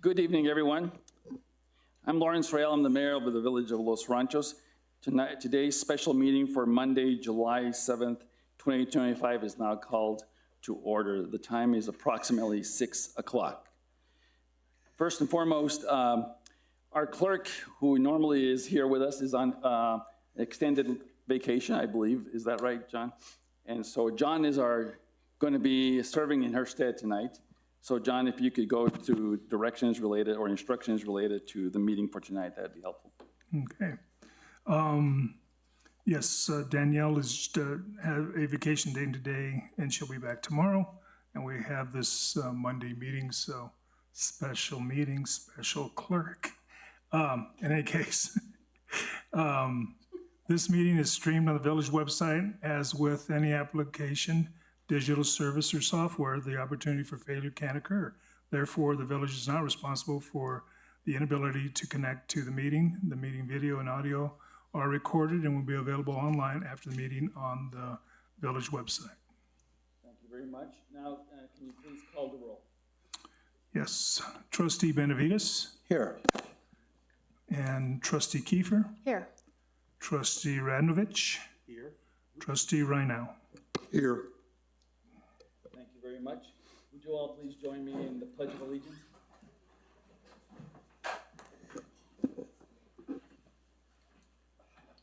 Good evening, everyone. I'm Lawrence Rael. I'm the mayor of the village of Los Ranchos. Today's special meeting for Monday, July 7th, 2025 is now called to order. The time is approximately 6 o'clock. First and foremost, our clerk, who normally is here with us, is on extended vacation, I believe. Is that right, John? And so John is going to be serving in her stead tonight. So John, if you could go to directions related or instructions related to the meeting for tonight, that'd be helpful. Okay. Yes, Danielle is have a vacation day today, and she'll be back tomorrow. And we have this Monday meeting, so special meeting, special clerk. In any case, this meeting is streamed on the village website. As with any application, digital service or software, the opportunity for failure can occur. Therefore, the village is not responsible for the inability to connect to the meeting. The meeting video and audio are recorded and will be available online after the meeting on the village website. Thank you very much. Now, can you please call the roll? Yes, Trustee Benavides. Here. And Trustee Kiefer. Here. Trustee Radnovich. Here. Trustee Rhino. Here. Thank you very much. Would you all please join me in the Pledge of Allegiance?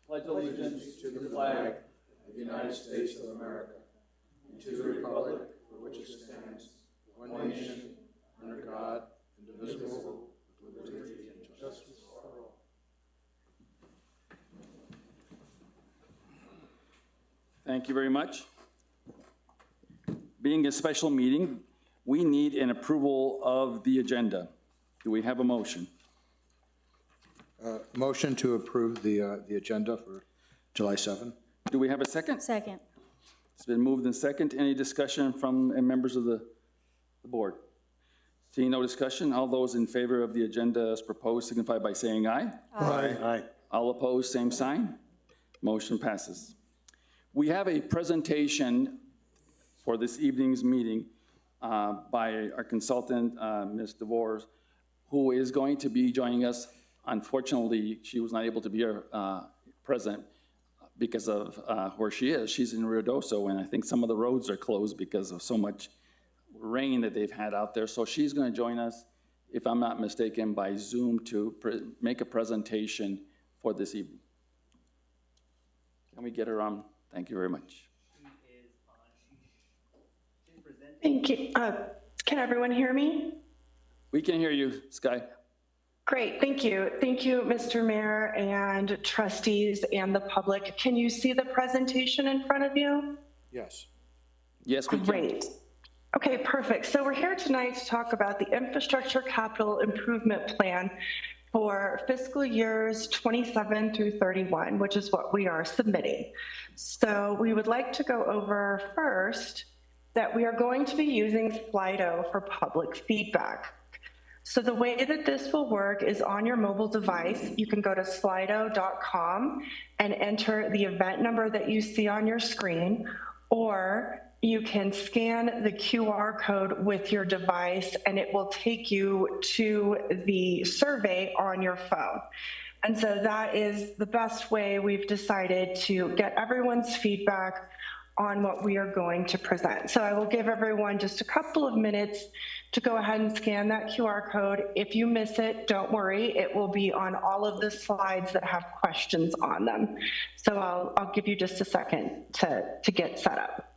Pledge allegiance to the flag of the United States of America and to the republic for which it stands, one nation, under God, indivisible, with liberty and justice for all. Thank you very much. Being a special meeting, we need an approval of the agenda. Do we have a motion? Motion to approve the agenda for July 7. Do we have a second? Second. It's been moved and second. Any discussion from members of the board? Seeing no discussion, all those in favor of the agenda as proposed signify by saying aye. Aye. Aye. All opposed, same sign. Motion passes. We have a presentation for this evening's meeting by our consultant, Ms. DeVores, who is going to be joining us. Unfortunately, she was not able to be present because of where she is. She's in Ruidoso, and I think some of the roads are closed because of so much rain that they've had out there. So she's going to join us, if I'm not mistaken, by Zoom to make a presentation for this evening. Can we get her on? Thank you very much. Thank you. Can everyone hear me? We can hear you, Sky. Great, thank you. Thank you, Mr. Mayor and trustees and the public. Can you see the presentation in front of you? Yes. Yes, we can. Great. Okay, perfect. So we're here tonight to talk about the Infrastructure Capital Improvement Plan for fiscal years 27 through 31, which is what we are submitting. So we would like to go over first that we are going to be using Slido for public feedback. So the way that this will work is on your mobile device. You can go to slido.com and enter the event number that you see on your screen, or you can scan the QR code with your device and it will take you to the survey on your phone. And so that is the best way we've decided to get everyone's feedback on what we are going to present. So I will give everyone just a couple of minutes to go ahead and scan that QR code. If you miss it, don't worry, it will be on all of the slides that have questions on them. So I'll give you just a second to get set up.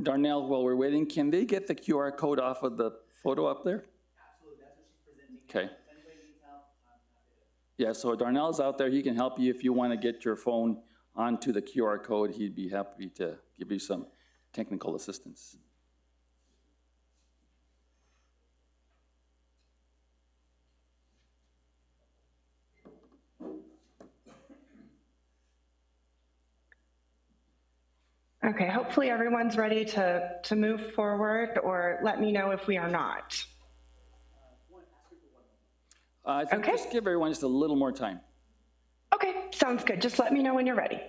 Darnell, while we're waiting, can they get the QR code off of the photo up there? Absolutely, that's what she's presenting. Okay. If anybody needs help, I'm happy to. Yeah, so Darnell's out there. He can help you if you want to get your phone onto the QR code. He'd be happy to give you some technical assistance. Okay, hopefully everyone's ready to move forward, or let me know if we are not. I think Okay. just give everyone just a little more time. Okay, sounds good. Just let me know when you're ready.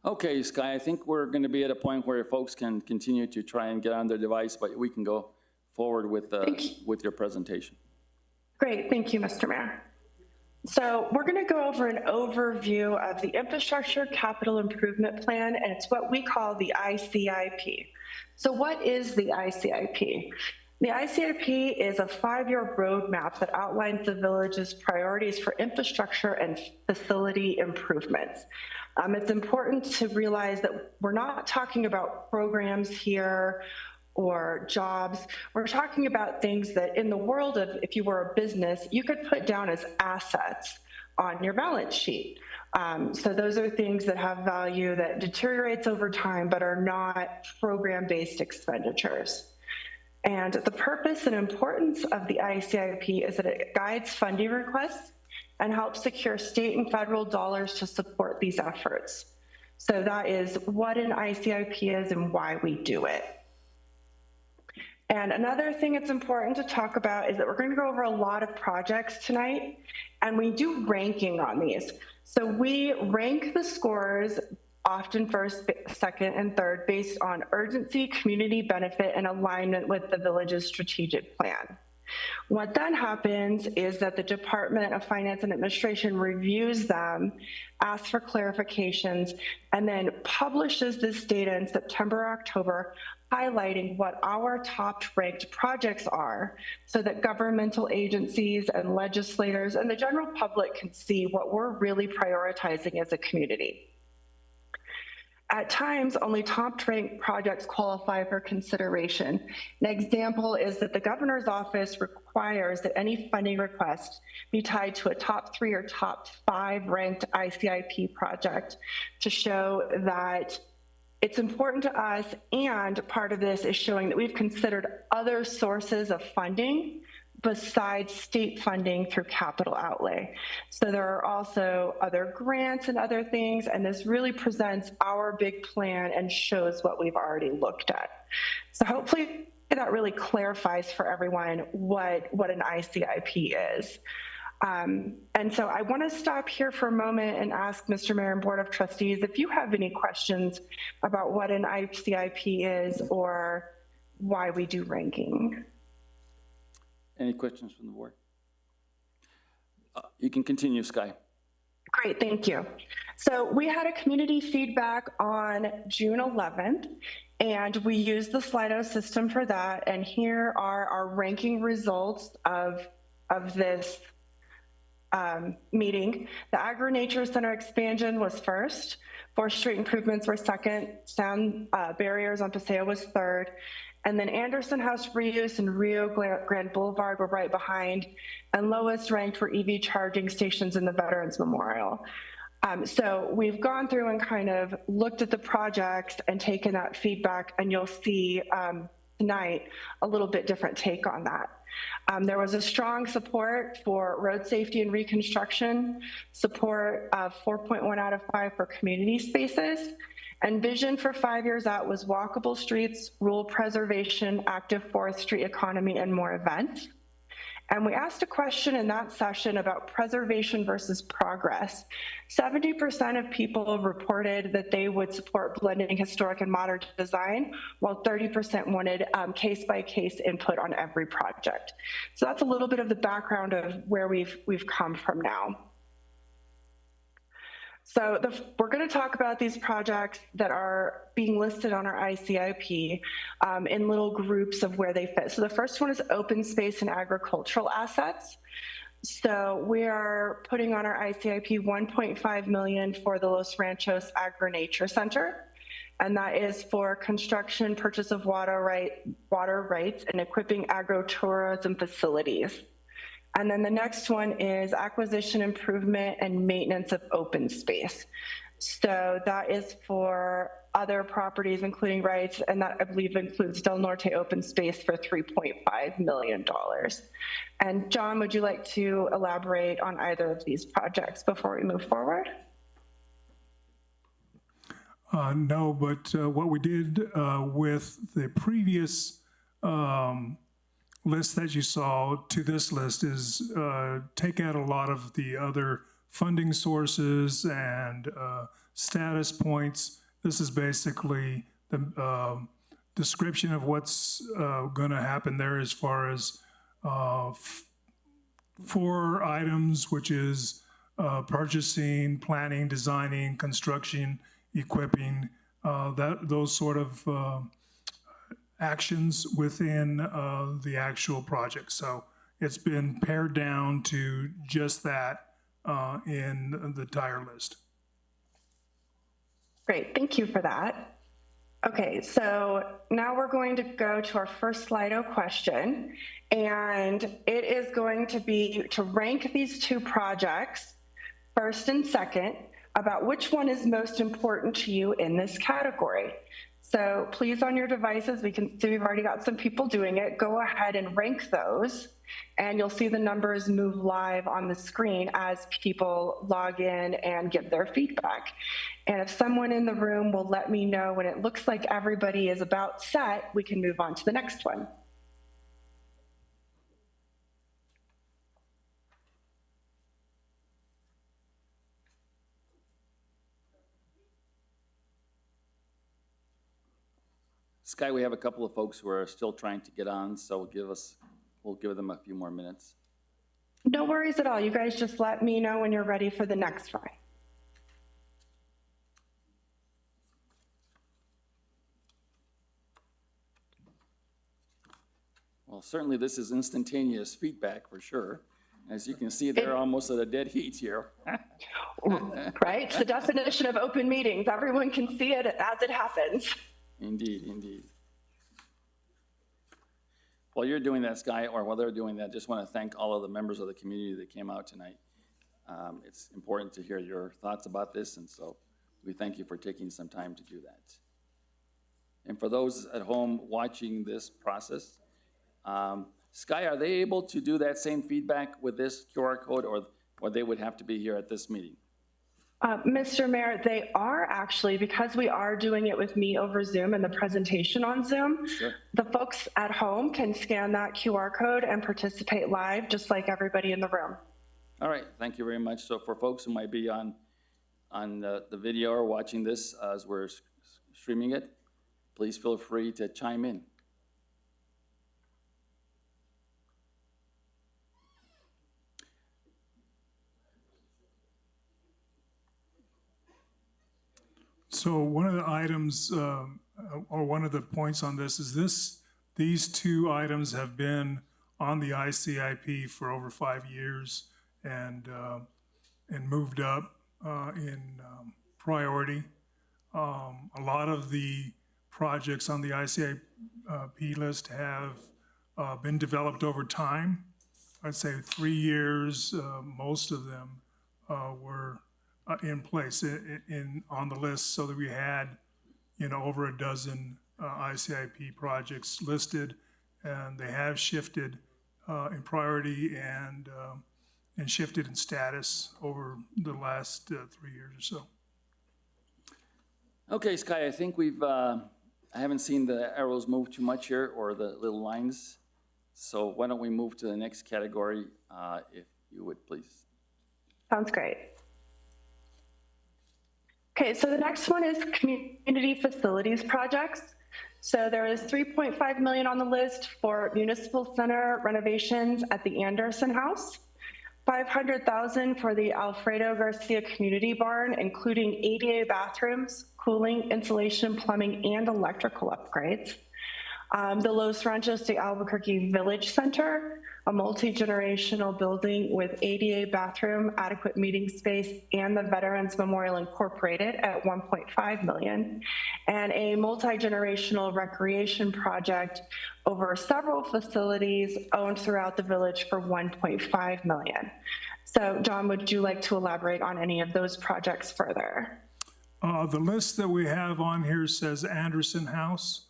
Okay, Sky, I think we're going to be at a point where folks can continue to try and get on their device, but we can go forward with your presentation. Great, thank you, Mr. Mayor. So we're going to go over an overview of the Infrastructure Capital Improvement Plan, and it's what we call the ICIP. So what is the ICIP? The ICIP is a 5-year roadmap that outlines the village's priorities for infrastructure and facility improvements. It's important to realize that we're not talking about programs here or jobs. We're talking about things that in the world of, if you were a business, you could put down as assets on your balance sheet. So those are things that have value that deteriorates over time, but are not program-based expenditures. And the purpose and importance of the ICIP is that it guides funding requests and helps secure state and federal dollars to support these efforts. So that is what an ICIP is and why we do it. And another thing it's important to talk about is that we're going to go over a lot of projects tonight, and we do ranking on these. So we rank the scores, often first, second, and third, based on urgency, community benefit, and alignment with the village's strategic plan. What then happens is that the Department of Finance and Administration reviews them, asks for clarifications, and then publishes this data in September or October, highlighting what our top ranked projects are so that governmental agencies and legislators and the general public can see what we're really prioritizing as a community. At times, only top-ranked projects qualify for consideration. An example is that the governor's office requires that any funding request be tied to a top 3 or top 5 ranked ICIP project to show that it's important to us, and part of this is showing that we've considered other sources of funding besides state funding through capital outlay. So there are also other grants and other things, and this really presents our big plan and shows what we've already looked at. So hopefully that really clarifies for everyone what an ICIP is. And so I want to stop here for a moment and ask Mr. Mayor and Board of Trustees if you have any questions about what an ICIP is or why we do ranking. Any questions from the board? You can continue, Sky. Great, thank you. So we had a community feedback on June 11th, and we used the Slido system for that. And here are our ranking results of this meeting. The Agri-Nature Center expansion was first. 4th Street improvements were second. Sound barriers on Paseo was third. And then Anderson House reuse and Rio Grande Boulevard were right behind. And lowest ranked were EV charging stations in the Veterans Memorial. So we've gone through and kind of looked at the projects and taken that feedback, and you'll see tonight a little bit different take on that. There was a strong support for road safety and reconstruction, support of 4.1 out of 5 for community spaces, and vision for 5 years out was walkable streets, rural preservation, active forestry economy, and more events. And we asked a question in that session about preservation versus progress. 70% of people reported that they would support blending historic and modern design, while 30% wanted case-by-case input on every project. So that's a little bit of the background of where we've come from now. So we're going to talk about these projects that are being listed on our ICIP in little groups of where they fit. So the first one is open space and agricultural assets. So we are putting on our ICIP $1.5 million for the Los Ranchos Agri-Nature Center. And that is for construction, purchase of water rights, and equipping agro-tourism facilities. And then the next one is acquisition, improvement, and maintenance of open space. So that is for other properties, including rights, and that I believe includes Del Norte open space for $3.5 million. And John, would you like to elaborate on either of these projects before we move forward? No, but what we did with the previous list that you saw to this list is take out a lot of the other funding sources and status points. This is basically the description of what's going to happen there as far as 4 items, which is purchasing, planning, designing, construction, equipping, those sort of actions within the actual project. So it's been pared down to just that in the tire list. Great, thank you for that. Okay, so now we're going to go to our first Slido question, and it is going to be to rank these 2 projects, first and second, about which one is most important to you in this category. So please, on your devices, we can see we've already got some people doing it. Go ahead and rank those, and you'll see the numbers move live on the screen as people log in and give their feedback. And if someone in the room will let me know when it looks like everybody is about set, we can move on to the next one. Sky, we have a couple of folks who are still trying to get on, so we'll give them a few more minutes. No worries at all. You guys just let me know when you're ready for the next one. Well, certainly this is instantaneous feedback for sure. As you can see, they're almost at a dead heat here. Right? It's the definition of open meetings. Everyone can see it as it happens. Indeed, indeed. While you're doing that, Sky, or while they're doing that, just want to thank all of the members of the community that came out tonight. It's important to hear your thoughts about this, and so we thank you for taking some time to do that. And for those at home watching this process, Sky, are they able to do that same feedback with this QR code, or they would have to be here at this meeting? Mr. Mayor, they are actually, because we are doing it with me over Zoom and the presentation on Zoom, Sure. the folks at home can scan that QR code and participate live, just like everybody in the room. All right, thank you very much. So for folks who might be on the video or watching this as we're streaming it, please feel free to chime in. So one of the items, or one of the points on this is these 2 items have been on the ICIP for over 5 years and moved up in priority. A lot of the projects on the ICIP list have been developed over time. I'd say 3 years, most of them were in place on the list, so that we had, over a dozen ICIP projects listed, and they have shifted in priority and shifted in status over the last 3 years or so. Okay, Sky, I think I haven't seen the arrows move too much here, or the little lines. So why don't we move to the next category, if you would, please. Sounds great. Okay, so the next one is community facilities projects. So there is $3.5 million on the list for municipal center renovations at the Anderson House, $500,000 for the Alfredo Garcia Community Barn, including ADA bathrooms, cooling, insulation, plumbing, and electrical upgrades. The Los Ranchos de Albuquerque Village Center, a multi-generational building with ADA bathroom, adequate meeting space, and the Veterans Memorial Incorporated at $1.5 million, and a multi-generational recreation project over several facilities owned throughout the village for $1.5 million. So, John, would you like to elaborate on any of those projects further? The list that we have on here says Anderson House.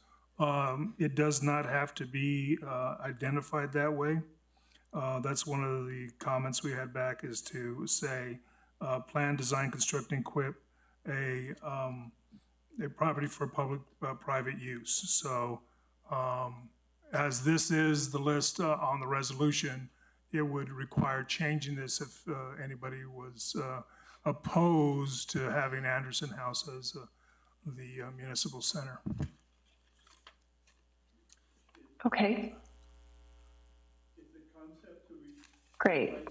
It does not have to be identified that way. That's one of the comments we had back, is to say plan, design, construct, and equip a property for public private use. So as this is the list on the resolution, it would require changing this if anybody was opposed to having Anderson House as the municipal center. Okay. Great.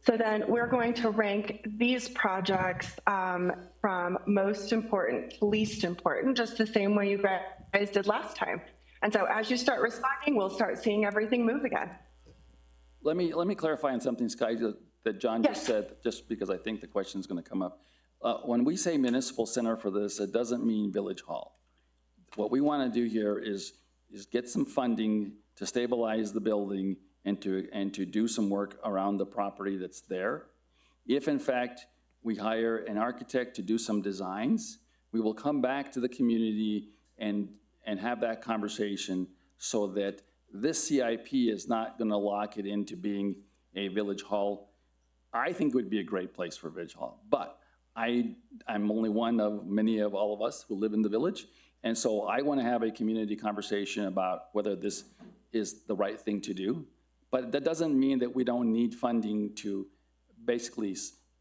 So then we're going to rank these projects from most important to least important, just the same way you guys did last time. And so as you start responding, we'll start seeing everything move again. Let me clarify on something, Sky, that John just Yes. said, just because I think the question is going to come up. When we say municipal center for this, it doesn't mean Village Hall. What we want to do here is get some funding to stabilize the building and to do some work around the property that's there. If in fact we hire an architect to do some designs, we will come back to the community and have that conversation so that this CIP is not going to lock it into being a Village Hall. I think it would be a great place for Village Hall, but I'm only one of many of all of us who live in the village. And so I want to have a community conversation about whether this is the right thing to do. But that doesn't mean that we don't need funding to basically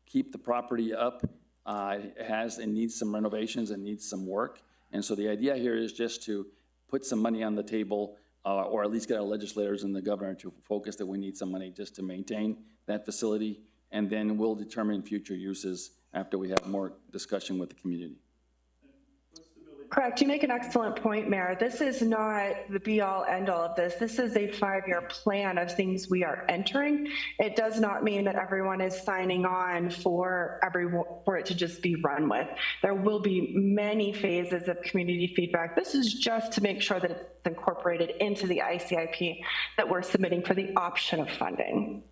keep the property up. It needs some renovations and needs some work. And so the idea here is just to put some money on the table, or at least get our legislators and the governor to focus that we need some money just to maintain that facility. And then we'll determine future uses after we have more discussion with the community. Correct. You make an excellent point, Mayor. This is not the be-all, end-all of this. This is a 5-year plan of things we are entering. It does not mean that everyone is signing on for it to just be run with. There will be many phases of community feedback. This is just to make sure that it's incorporated into the ICIP that we're submitting for the option of funding.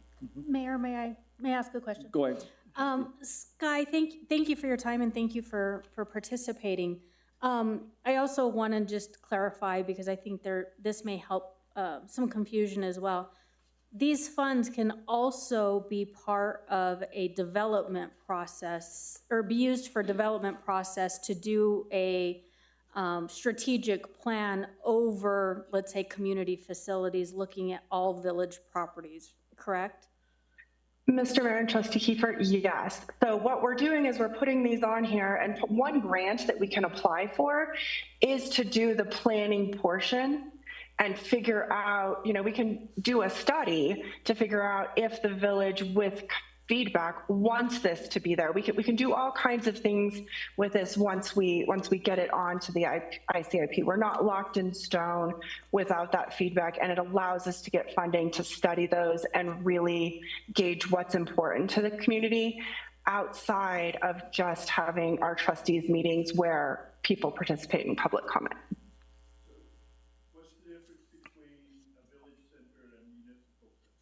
Mayor, may I ask a question? Go ahead. Sky, thank you for your time and thank you for participating. I also want to just clarify, because I think this may help some confusion as well. These funds can also be part of a development process, or be used for development process to do a strategic plan over, let's say, community facilities, looking at all village properties, correct? Mr. Mayor and Trustee Kiefer, yes. So what we're doing is we're putting these on here, and one grant that we can apply for is to do the planning portion and figure out, we can do a study to figure out if the village with feedback wants this to be there. We can do all kinds of things with this once we get it onto the ICIP. We're not locked in stone without that feedback, and it allows us to get funding to study those and really gauge what's important to the community outside of just having our trustees meetings where people participate in public comment. What's the difference between a village center and a municipal center?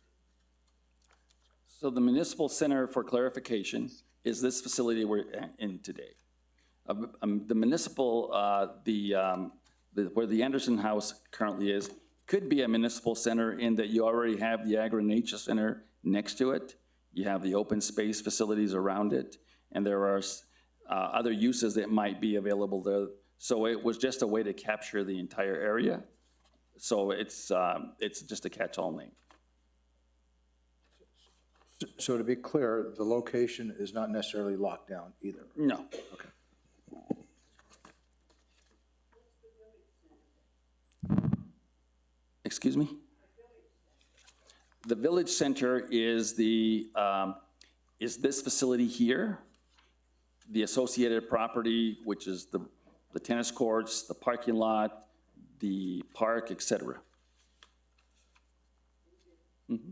So the municipal center, for clarification, is this facility we're in today. The municipal, where the Anderson House currently is, could be a municipal center in that you already have the Agri-Nature Center next to it. You have the open space facilities around it, and there are other uses that might be available there. So it was just a way to capture the entire area. So it's just a catch-all name. So to be clear, the location is not necessarily locked down either. No. Okay. Excuse me? The village center is this facility here, the associated property, which is the tennis courts, the parking lot, the park, et cetera. Mm-hmm.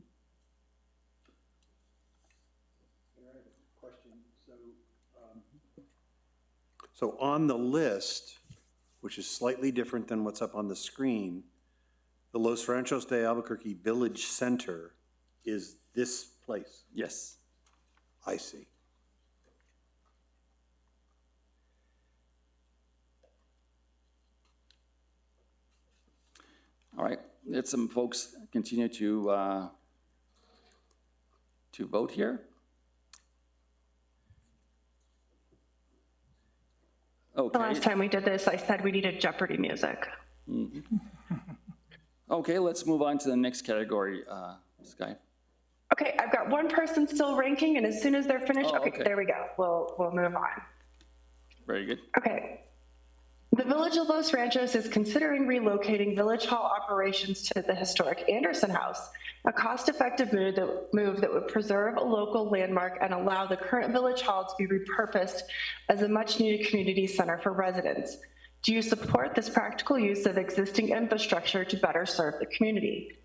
So on the list, which is slightly different than what's up on the screen, the Los Ranchos de Albuquerque Village Center is this place. Yes. I see. All right, let some folks continue to vote here. Okay. The last time we did this, I said we needed Jeopardy music. Okay, let's move on to the next category, Sky. Okay, I've got one person still ranking, and as soon as they're finished, Oh, okay, okay. there we go. We'll move on. Very good. Okay. The Village of Los Ranchos is considering relocating Village Hall operations to the historic Anderson House, a cost-effective move that would preserve a local landmark and allow the current Village Hall to be repurposed as a much-needed community center for residents. Do you support this practical use of existing infrastructure to better serve the community?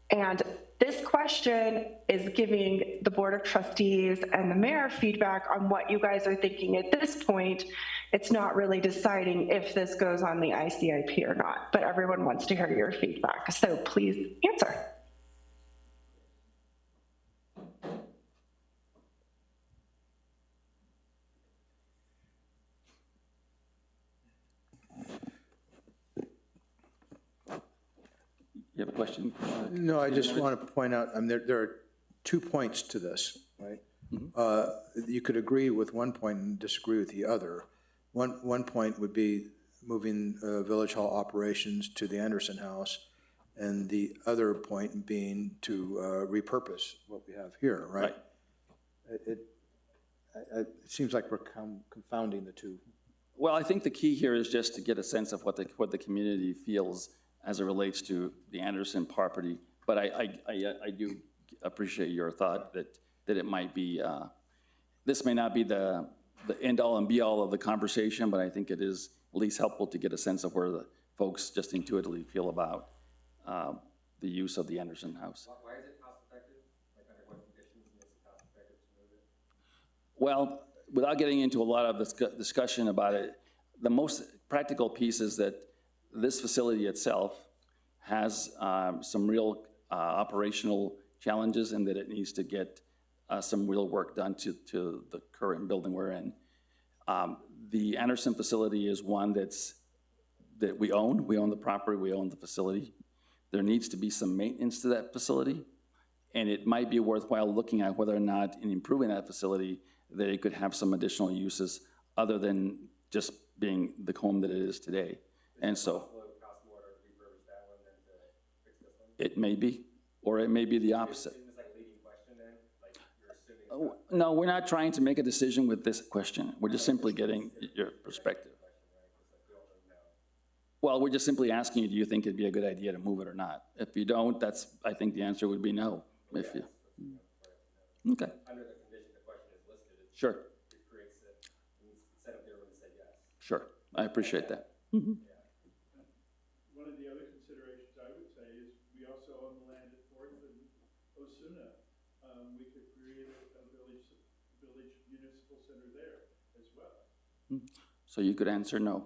And this question is giving the Board of Trustees and the mayor feedback on what you guys are thinking at this point. It's not really deciding if this goes on the ICIP or not, but everyone wants to hear your feedback. So please answer. You have a question? No, I just want to point out, there are 2 points to this, right? You could agree with one point and disagree with the other. One point would be moving Village Hall operations to the Anderson House, and the other point being to repurpose what we have here, right? It seems like we're confounding the two. Well, I think the key here is just to get a sense of what the community feels as it relates to the Anderson property. But I do appreciate your thought that it might be, this may not be the end-all and be-all of the conversation, but I think it is at least helpful to get a sense of where the folks just intuitively feel about the use of the Anderson House. Why is it cost effective? Like under what conditions makes it cost effective to move it? Well, without getting into a lot of discussion about it, the most practical piece is that this facility itself has some real operational challenges, and that it needs to get some real work done to the current building we're in. The Anderson facility is one that we own. We own the property, we own the facility. There needs to be some maintenance to that facility, and it might be worthwhile looking at whether or not in improving that facility that it could have some additional uses other than just being the home that it is today. And so it may be, or it may be the opposite. No, we're not trying to make a decision with this question. We're just simply getting your perspective. Well, we're just simply asking you, do you think it'd be a good idea to move it or not? If you don't, I think the answer would be no. If you, okay. Under the condition the question is listed, Sure, it creates it, instead of everyone say yes. sure. I appreciate that. One of the other considerations I would say is we also own the land at Fourth and Osuna. We could create a village municipal center there as well. So you could answer no.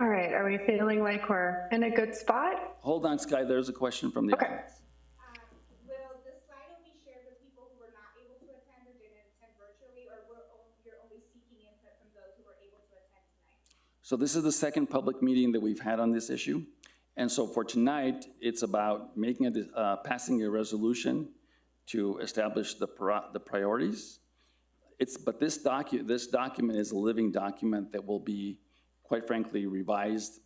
All right, are we feeling like we're in a good spot? Hold on, Sky, there's a question from the Okay. audience. Will the slide be shared with people who were not able to attend or didn't attend virtually, or you're only seeking input from those who were able to attend tonight? So this is the second public meeting that we've had on this issue. And so for tonight, it's about making passing a resolution to establish the priorities. But this document is a living document that will be, quite frankly, revised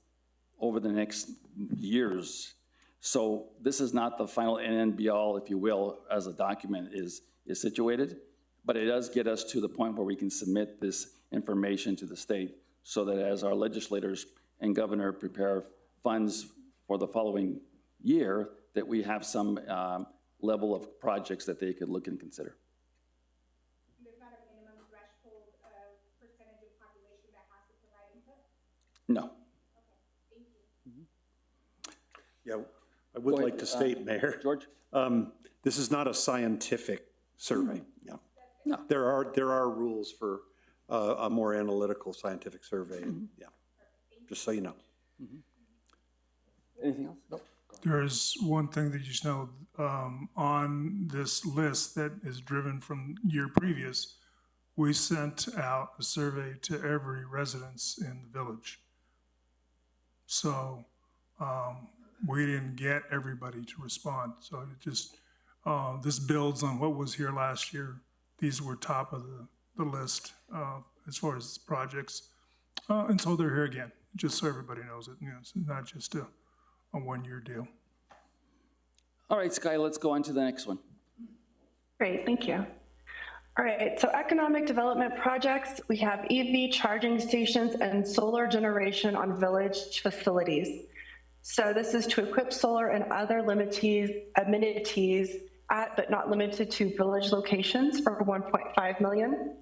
over the next years. So this is not the final end and be all, if you will, as a document is situated, but it does get us to the point where we can submit this information to the state so that as our legislators and governor prepare funds for the following year, that we have some level of projects that they could look and consider. There's not a minimum threshold of percentage of population that has to provide input? No. Okay, thank you. Yeah, I would Go like ahead, to state, Mayor. George? This is not a scientific survey, yeah. No. There are rules for a more analytical scientific survey, yeah, just so you know. Anything else? No. There's one thing that you should know, on this list that is driven from year previous, we sent out a survey to every residence in the village. So, we didn't get everybody to respond. So it just, this builds on what was here last year. These were top of the list, as far as projects. And so they're here again, just so everybody knows it, it's not just a one-year deal. All right, Sky, let's go on to the next one. Great, thank you. All right, so economic development projects, we have EV charging stations and solar generation on village facilities. So this is to equip solar and other amenities at, but not limited to, village locations for $1.5 million.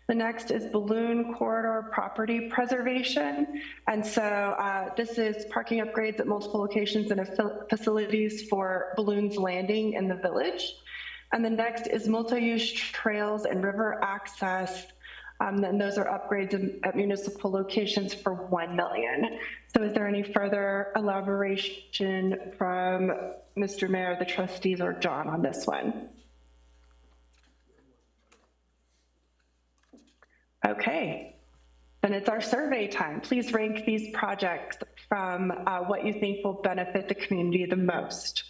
The next is balloon corridor property preservation. And so this is parking upgrades at multiple locations and facilities for balloons landing in the village. And the next is multi-use trails and river access. And those are upgrades at municipal locations for $1 million. So is there any further elaboration from Mr. Mayor, the trustees, or John on this one? Okay, then it's our survey time. Please rank these projects from what you think will benefit the community the most.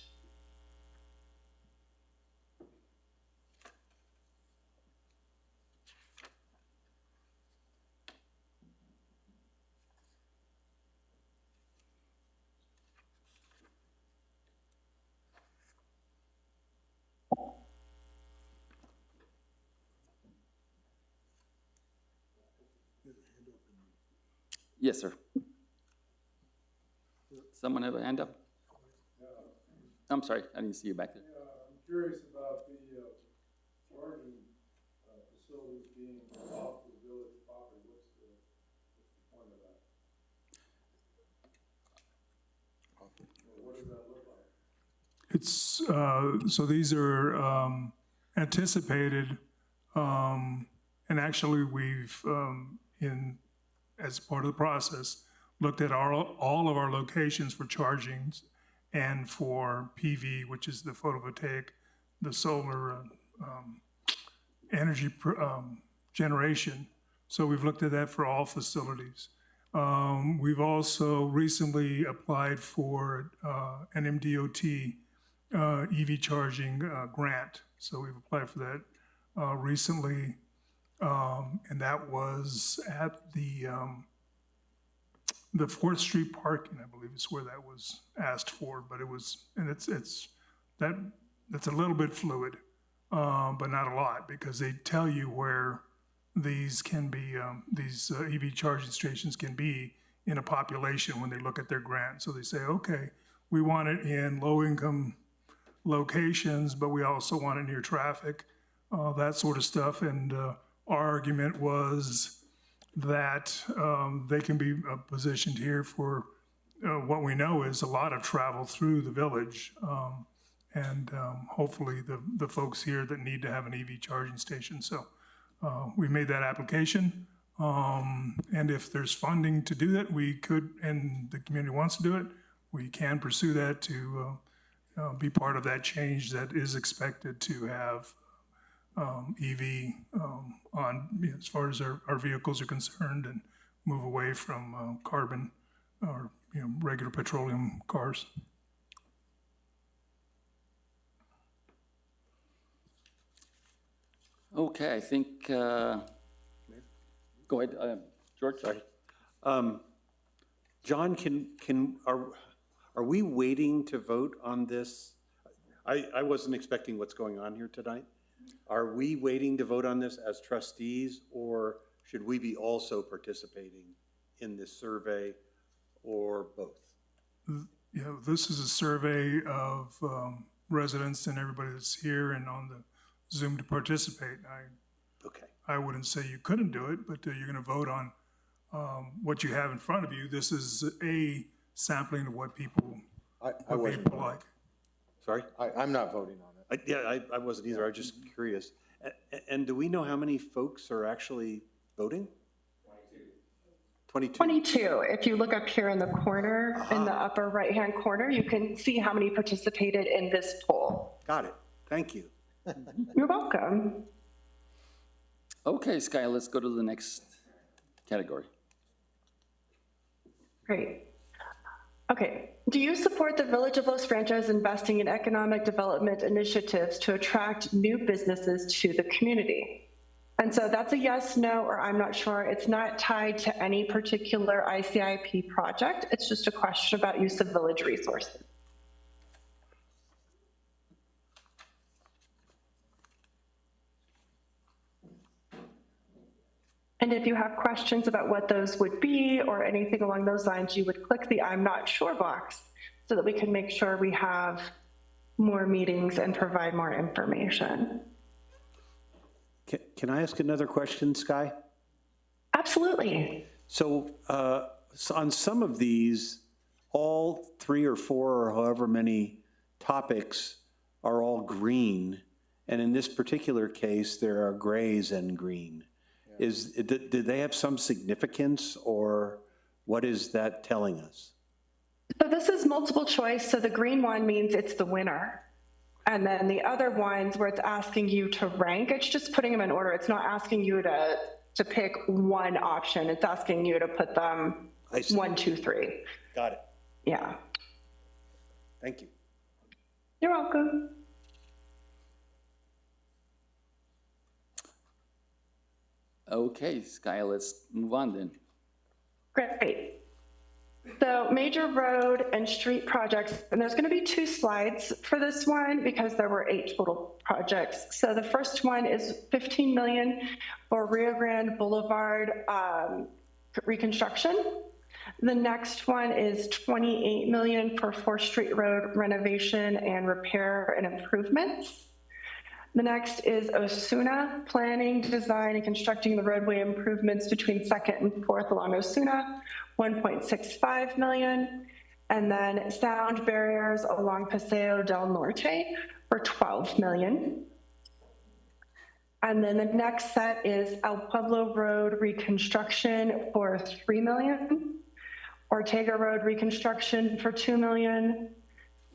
Yes, sir. Someone have a hand up? I'm sorry, I didn't see you back there. I'm curious about the charging facilities being off the village property. What's the point of that? What does that look like? It's, so these are anticipated, and actually we've, as part of the process, looked at all of our locations for charging and for PV, which is the photovoltaic, the solar energy generation. So we've looked at that for all facilities. We've also recently applied for an MDOT EV charging grant. So we've applied for that recently. And that was at the 4th Street parking, I believe is where that was asked for, but it was, and that's a little bit fluid, but not a lot, because they tell you where these can be, these EV charging stations can be in a population when they look at their grant. So they say, okay, we want it in low-income locations, but we also want it near traffic, that sort of stuff. And our argument was that they can be positioned here for what we know is a lot of travel through the village. And hopefully the folks here that need to have an EV charging station. So we made that application. And if there's funding to do that, we could, and the community wants to do it, we can pursue that to be part of that change that is expected to have EV on, as far as our vehicles are concerned, and move away from carbon or regular petroleum cars. Okay, I think, go ahead, George. Sorry. John, are we waiting to vote on this? I wasn't expecting what's going on here tonight. Are we waiting to vote on this as trustees, or should we be also participating in this survey, or both? This is a survey of residents and everybody that's here and on the Zoom to participate. Okay. I wouldn't say you couldn't do it, but you're going to vote on what you have in front of you. This is a sampling of what people like. Sorry? I'm not voting on it. I wasn't either. I was just curious. And do we know how many folks are actually voting? 22. 22. If you look up here in the corner, in the upper right-hand corner, you can see how many participated in this poll. Got it. Thank you. You're welcome. Okay, Sky, let's go to the next category. Great. Okay. Do you support the Village of Los Ranchos investing in economic development initiatives to attract new businesses to the community? And so that's a yes, no, or I'm not sure. It's not tied to any particular ICIP project. It's just a question about use of village resources. And if you have questions about what those would be or anything along those lines, you would click the I'm not sure box so that we can make sure we have more meetings and provide more information. Can I ask another question, Sky? Absolutely. So on some of these, all 3 or 4 or however many topics are all green. And in this particular case, there are grays and green. Do they have some significance, or what is that telling us? So this is multiple choice. So the green one means it's the winner. And then the other ones where it's asking you to rank, it's just putting them in order. It's not asking you to pick one option. It's asking you to put them 1, 2, 3. Got it. Yeah. Thank you. You're welcome. Okay, Sky, let's move on then. Great. So major road and street projects, and there's going to be 2 slides for this one because there were 8 total projects. So the first one is 15 million for Rio Grande Boulevard reconstruction. The next one is 28 million for 4th Street Road renovation and repair and improvements. The next is Osuna, planning, design, and constructing the roadway improvements between 2nd and 4th along Osuna, 1.65 million. And then sound barriers along Paseo del Norte for 12 million. And then the next set is El Pueblo Road reconstruction for 3 million. Ortega Road reconstruction for 2 million.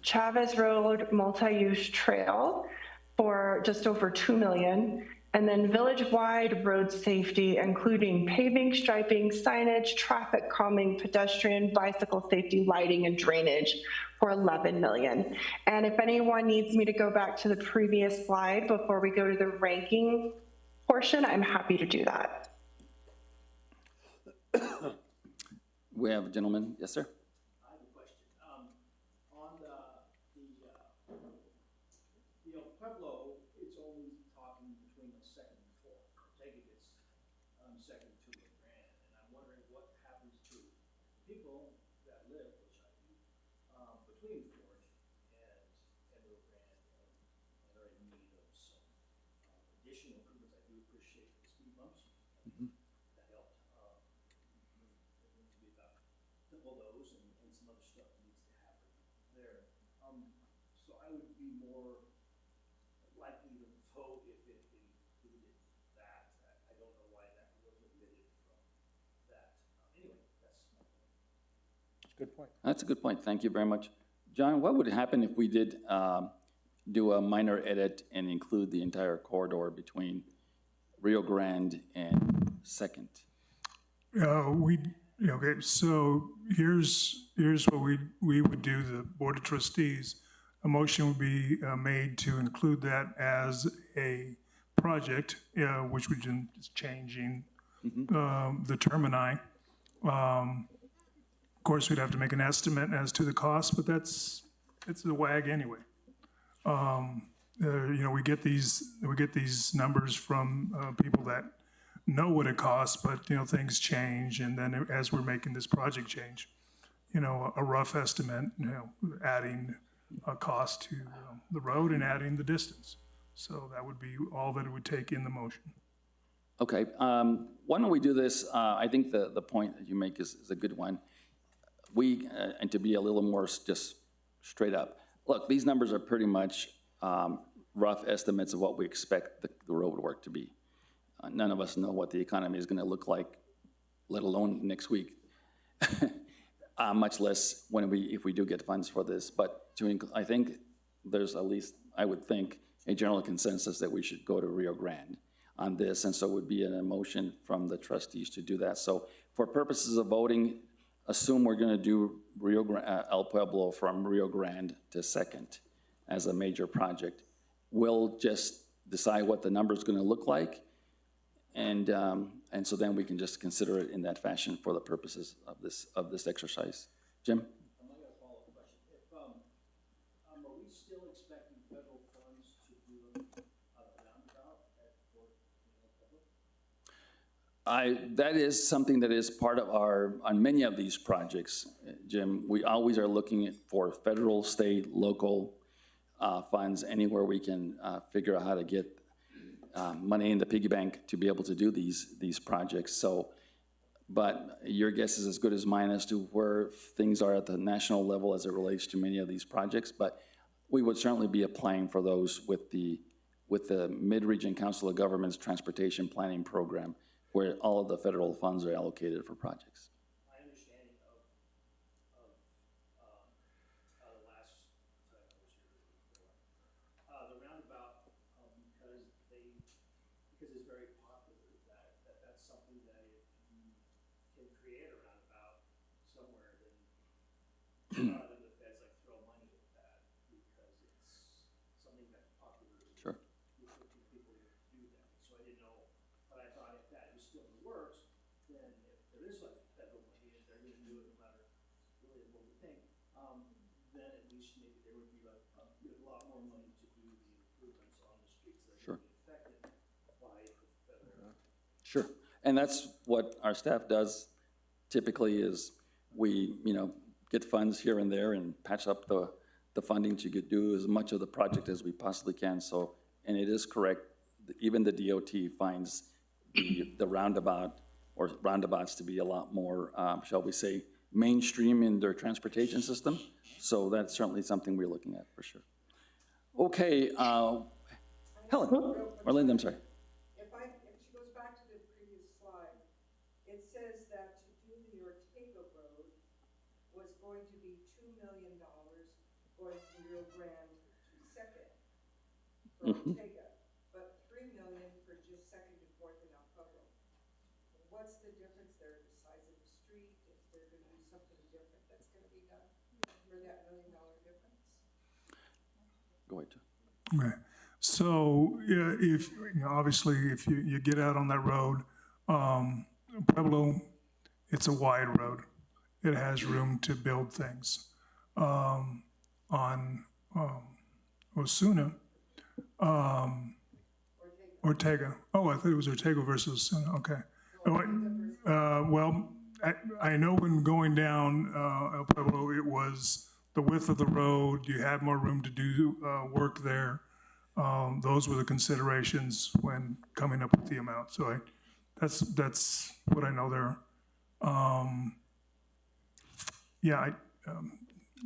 Chavez Road multi-use trail for just over 2 million, and then village-wide road safety, including paving, striping, signage, traffic calming, pedestrian, bicycle safety, lighting, and drainage for 11 million. And if anyone needs me to go back to the previous slide before we go to the ranking portion, I'm happy to do that. We have a gentleman, yes, sir? I have a question. On the El Pueblo, it's only talking between the 2nd and 4th. Take it, it's 2nd to Rio Grande, and I'm wondering what happens to people that live, which I do, between 4th and Rio Grande, and are in need of some additional improvements. I do appreciate the speed bumps. That helped. There needs to be about double those and some other stuff that needs to happen there. So I would be more likely to vote if it included that. I don't know why that was omitted from that. Anyway, that's my point. Good point. That's a good point. Thank you very much. John, what would happen if we did do a minor edit and include the entire corridor between Rio Grande and 2nd? Okay, so here's what we would do, the Board of Trustees. A motion would be made to include that as a project, which would just changing the termini. Of course, we'd have to make an estimate as to the cost, but it's a WAG anyway. We get these numbers from people that know what it costs, but things change, and then as we're making this project change, a rough estimate, adding a cost to the road and adding the distance. So that would be all that it would take in the motion. Okay, why don't we do this? I think the point that you make is a good one. And to be a little more just straight up, look, these numbers are pretty much rough estimates of what we expect the road work to be. None of us know what the economy is going to look like, let alone next week, much less if we do get funds for this. But I think there's at least, I would think, a general consensus that we should go to Rio Grande on this, and so it would be an motion from the trustees to do that. So for purposes of voting, assume we're going to do El Pueblo from Rio Grande to 2nd as a major project. We'll just decide what the number is going to look like, And so then we can just consider it in that fashion for the purposes of this exercise. Jim? I got a follow-up question. If, are we still expecting federal funds to do the roundabout at Fort Public? That is something that is part of on many of these projects, Jim. We always are looking for federal, state, local funds, anywhere we can figure out how to get money in the piggy bank to be able to do these projects. So, but your guess is as good as mine as to where things are at the national level as it relates to many of these projects. But we would certainly be applying for those with the Mid-Region Council of Governments Transportation Planning Program, where all of the federal funds are allocated for projects. My understanding of the last time I was here, the roundabout, because it's very popular, that's something that if you can create a roundabout somewhere, then the feds like throw money at that because it's something that's popular. Sure. People do that. So I didn't know, but I thought if that was still in the works, then if there is like federal money and they're going to do it no matter really what we think, then at least maybe there would be a lot more money to do the improvements on the streets that are Sure. being affected by the federal. Sure. And that's what our staff does typically is we, get funds here and there and patch up the funding to do as much of the project as we possibly can. So, and it is correct, even the DOT finds the roundabout or roundabouts to be a lot more, shall we say, mainstream in their transportation system. So that's certainly something we're looking at for sure. Okay, Helen, or Linda, I'm sorry. If she goes back to the previous slide, it says that to do the Ortega Road was going to be $2 million going from Rio Grande to Second for Ortega, but $3 million for just Second to Fourth and El Pueblo. What's the difference there? The size of the street? Is there going to be something different that's going to be done for that $1 million difference? Go ahead, Joe. Okay. So, yeah, if, obviously, if you get out on that road, Pueblo, it's a wide road. It has room to build things. On Osuna, Ortega. Oh, I thought it was Ortega versus Osuna. Okay. Well, I know when going down El Pueblo, it was the width of the road. You had more room to do work there. Those were the considerations when coming up with the amount. So that's what I know there. Yeah,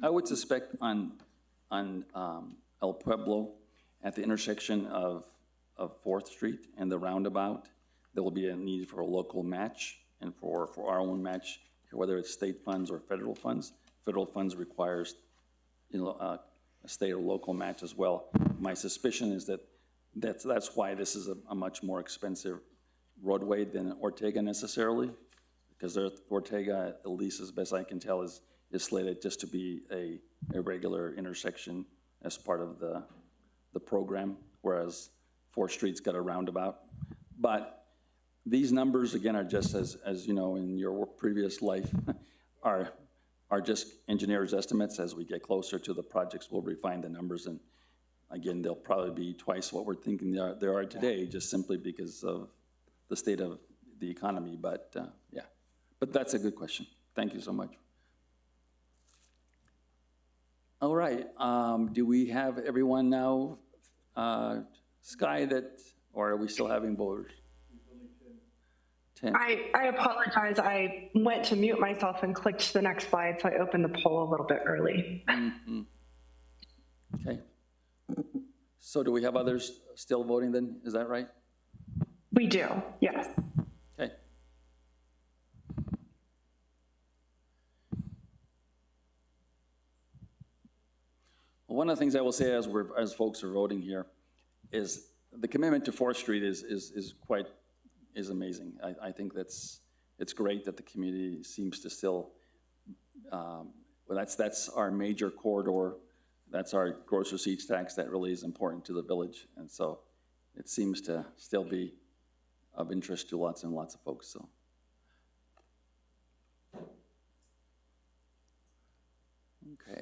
I would suspect on El Pueblo, at the intersection of 4th Street and the roundabout, there will be a need for a local match and for our own match, whether it's state funds or federal funds. Federal funds requires, a state or local match as well. My suspicion is that's why this is a much more expensive roadway than Ortega necessarily, because Ortega, at least as best I can tell, is slated just to be a regular intersection as part of the program, whereas 4th Street's got a roundabout. But these numbers, again, are just as you know, in your previous life, are just engineers' estimates. As we get closer to the projects, we'll refine the numbers, and again, they'll probably be twice what we're thinking there are today, just simply because of the state of the economy. But yeah, but that's a good question. Thank you so much. All right, do we have everyone now, Sky, or are we still having voters? 10. I apologize. I went to mute myself and clicked to the next slide, so I opened the poll a little bit early. Mm-hmm. Okay. So do we have others still voting then? Is that right? We do, yes. Okay. Well, one of the things I will say as folks are voting here is the commitment to 4th Street is amazing. I think it's great that the community seems to still, well, that's our major corridor. That's our gross receipts tax that really is important to the village. And so it seems to still be of interest to lots and lots of folks, so. Okay.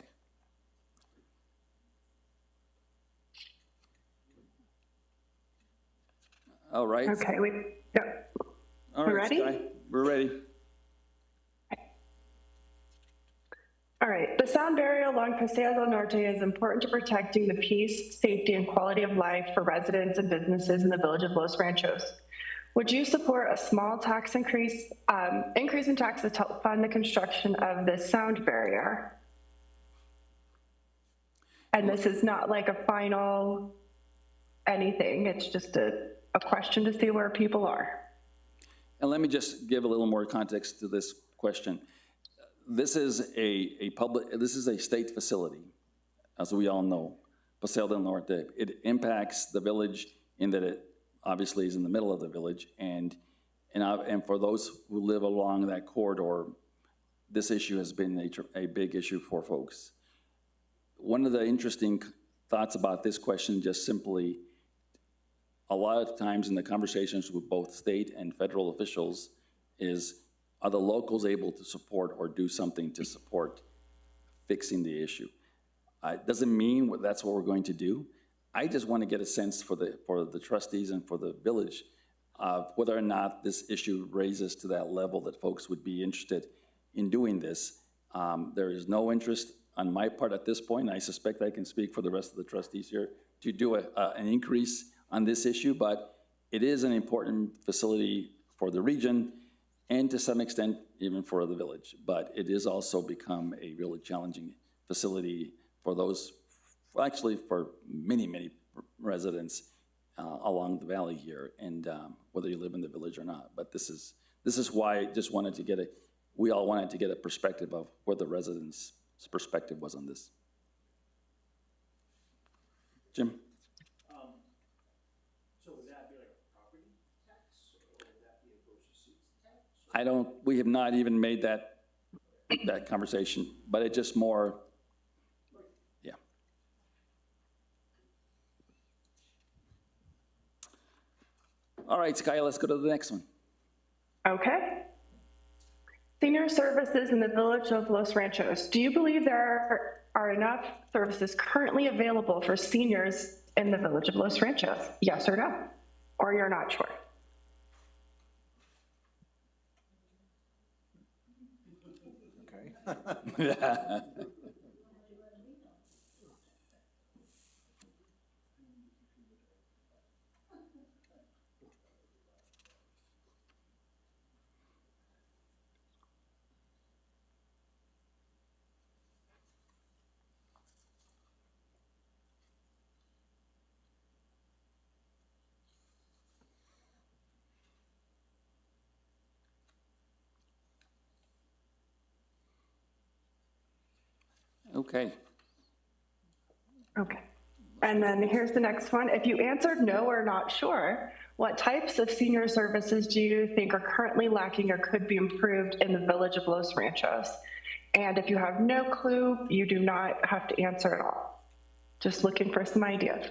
All right. Okay, yep. All we right, ready? Sky, we're ready. All right, the sound barrier along Paseo del Norte is important to protecting the peace, safety, and quality of life for residents and businesses in the village of Los Ranchos. Would you support a small tax increase in taxes to help fund the construction of this sound barrier? And this is not like a final anything, it's just a question to see where people are. And let me just give a little more context to this question. This is this is a state facility, as we all know, Paseo del Norte. It impacts the village in that it obviously is in the middle of the village, and for those who live along that corridor, this issue has been a big issue for folks. One of the interesting thoughts about this question, just simply, a lot of times in the conversations with both state and federal officials is, are the locals able to support or do something to support fixing the issue? It doesn't mean that's what we're going to do. I just want to get a sense for the trustees and for the village of whether or not this issue raises to that level that folks would be interested in doing this. There is no interest on my part at this point. I suspect I can speak for the rest of the trustees here to do an increase on this issue, but it is an important facility for the region and to some extent even for the village. But it has also become a really challenging facility for those, actually for many, many residents along the valley here, and whether you live in the village or not. But this is why I just wanted to get we all wanted to get a perspective of where the residents' perspective was on this. Jim? So would that be like a property tax, or would that be a gross receipts tax? We have not even made that conversation, but it's just more, yeah. All right, Sky, let's go to the next one. Okay. Senior services in the village of Los Ranchos. Do you believe there are enough services currently available for seniors in the village of Los Ranchos? Yes or no? Or you're not sure? Okay. Okay. Okay. And then here's the next one. If you answered no or not sure, what types of senior services do you think are currently lacking or could be improved in the village of Los Ranchos? And if you have no clue, you do not have to answer at all. Just looking for some ideas.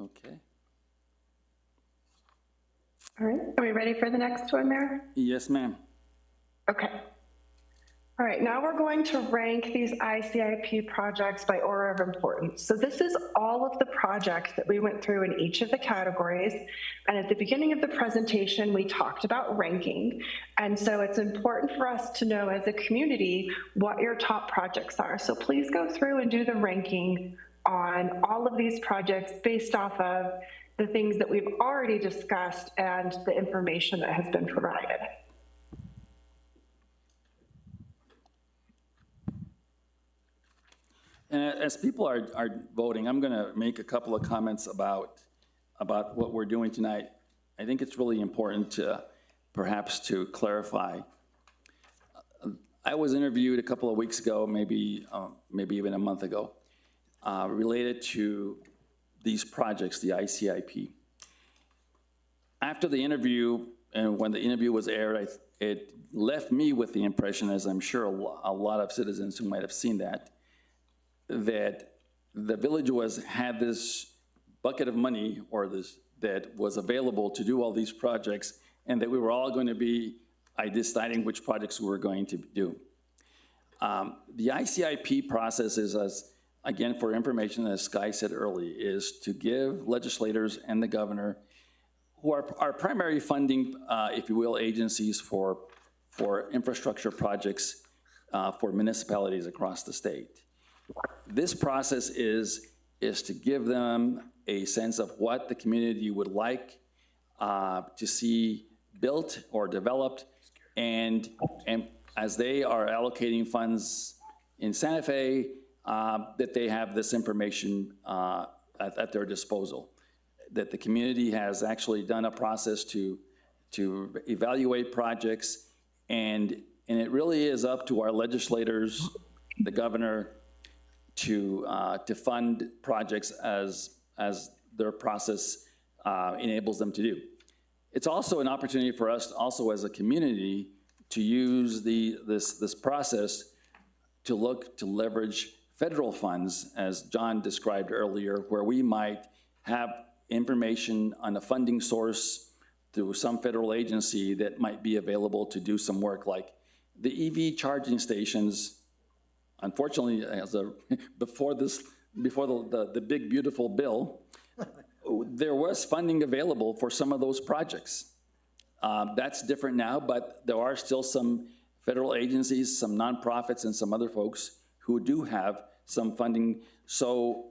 Okay. All right, are we ready for the next one there? Yes, ma'am. Okay. All right, now we're going to rank these ICIP projects by order of importance. So this is all of the projects that we went through in each of the categories. And at the beginning of the presentation, we talked about ranking. And so it's important for us to know as a community what your top projects are. So please go through and do the ranking on all of these projects based off of the things that we've already discussed and the information that has been provided. And as people are voting, I'm going to make a couple of comments about what we're doing tonight. I think it's really important to perhaps to clarify. I was interviewed a couple of weeks ago, maybe even a month ago, related to these projects, the ICIP. After the interview, and when the interview was aired, it left me with the impression, as I'm sure a lot of citizens who might have seen that the village had this bucket of money that was available to do all these projects, and that we were all going to be deciding which projects we were going to do. The ICIP process is, again, for information, as Sky said earlier, is to give legislators and the governor, who are our primary funding, if you will, agencies for infrastructure projects for municipalities across the state. This process is to give them a sense of what the community would like to see built or developed, and as they are allocating funds in Santa Fe, that they have this information at their disposal, that the community has actually done a process to evaluate projects, and it really is up to our legislators, the governor, to fund projects as their process enables them to do. It's also an opportunity for us also as a community to use this process to look to leverage federal funds, as John described earlier, where we might have information on a funding source through some federal agency that might be available to do some work, like the EV charging stations. Unfortunately, before the big beautiful bill, there was funding available for some of those projects. That's different now, but there are still some federal agencies, some nonprofits, and some other folks who do have some funding. So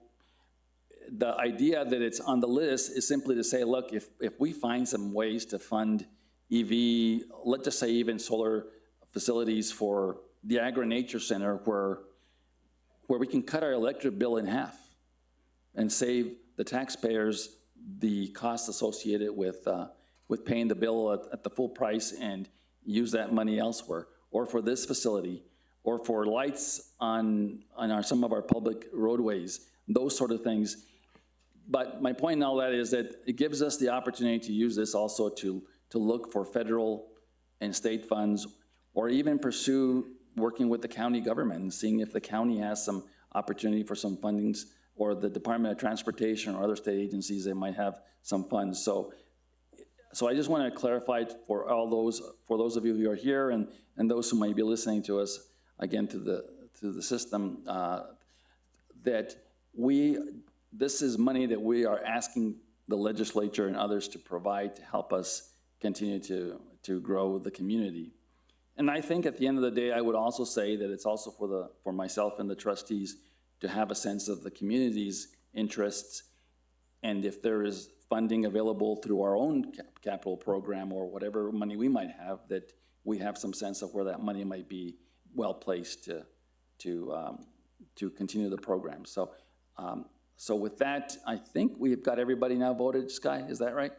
the idea that it's on the list is simply to say, look, if we find some ways to fund EV, let's just say even solar facilities for the Agri-Nature Center, where we can cut our electric bill in half and save the taxpayers the costs associated with paying the bill at the full price and use that money elsewhere, or for this facility, or for lights on some of our public roadways, those sort of things. But my point in all that is that it gives us the opportunity to use this also to look for federal and state funds, or even pursue working with the county government and seeing if the county has some opportunity for some fundings, or the Department of Transportation or other state agencies that might have some funds. So I just want to clarify for those of you who are here and those who might be listening to us again through the system, that this is money that we are asking the legislature and others to provide to help us continue to grow the community. And I think at the end of the day, I would also say that it's also for myself and the trustees to have a sense of the community's interests, and if there is funding available through our own capital program or whatever money we might have, that we have some sense of where that money might be well placed to continue the program. So with that, I think we've got everybody now voted. Sky, is that right?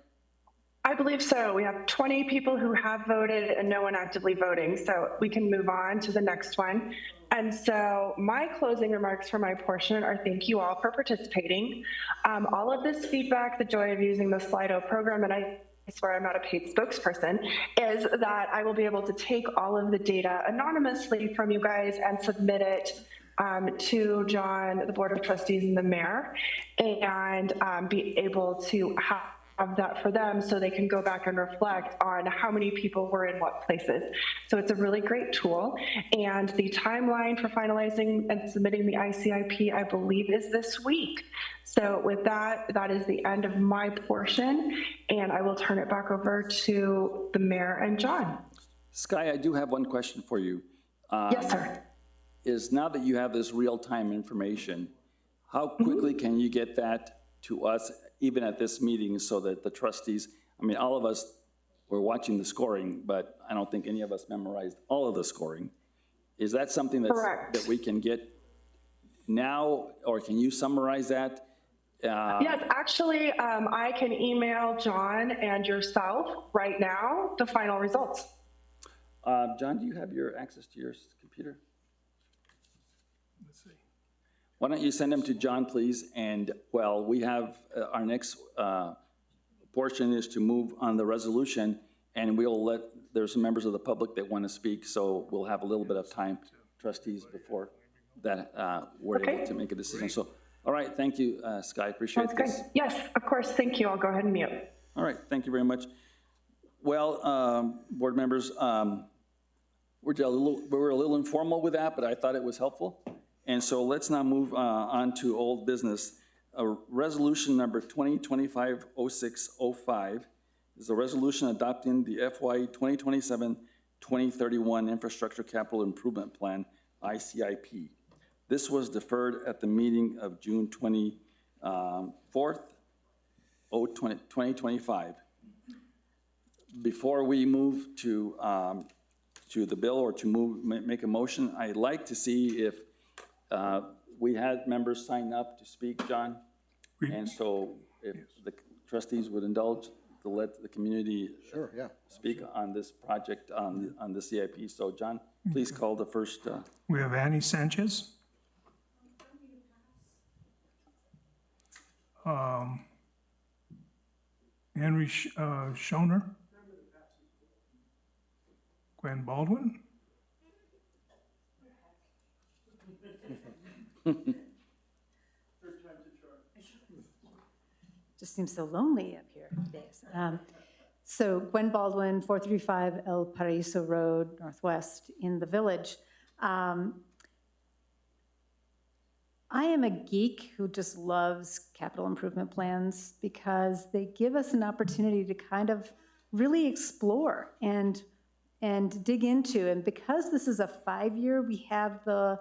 I believe so. We have 20 people who have voted and no one actively voting, so we can move on to the next one. And so my closing remarks for my portion are thank you all for participating. All of this feedback, the joy of using the Slido program, and I swear I'm not a paid spokesperson, is that I will be able to take all of the data anonymously from you guys and submit it to John, the Board of Trustees, and the mayor, and be able to have that for them so they can go back and reflect on how many people were in what places. So it's a really great tool. And the timeline for finalizing and submitting the ICIP, I believe, is this week. So with that, that is the end of my portion, and I will turn it back over to the mayor and John. Sky, I do have one question for you. Yes, sir. Is now that you have this real-time information, how quickly can you get that to us, even at this meeting, so that the trustees, I mean, all of us were watching the scoring, but I don't think any of us memorized all of the scoring. Is that something that we can get now, or can you summarize that? Yes, actually, I can email John and yourself right now the final results. John, do you have your access to your computer? Let's see. Why don't you send them to John, please? And, well, we have, our next portion is to move on the resolution, and we'll let, there's some members of the public that want to speak, so we'll have a little bit of time, trustees, before that we're able to make a decision. So, all right, thank you, Sky, appreciate Sounds good. this. Yes, of course, thank you. I'll go ahead and mute. All right, thank you very much. Well, board members, we're a little informal with that, but I thought it was helpful. And so let's now move on to old business. Resolution number 2025-0605 is a resolution adopting the FY 2027-2031 Infrastructure Capital Improvement Plan, ICIP. This was deferred at the meeting of June 24th, 2025. Before we move to the bill or to make a motion, I'd like to see if we had members sign up to speak, John. And so if the trustees would indulge to let the community speak on this project, on the CIP. So John, please call the first. We have Annie Sanchez. Henry Schoner. Gwen Baldwin. Just seems so lonely up here today. So Gwen Baldwin, 435 El Paraíso Road, Northwest in the Village. I am a geek who just loves capital improvement plans because they give us an opportunity to kind of really explore and dig into. And because this is a 5-year, we have the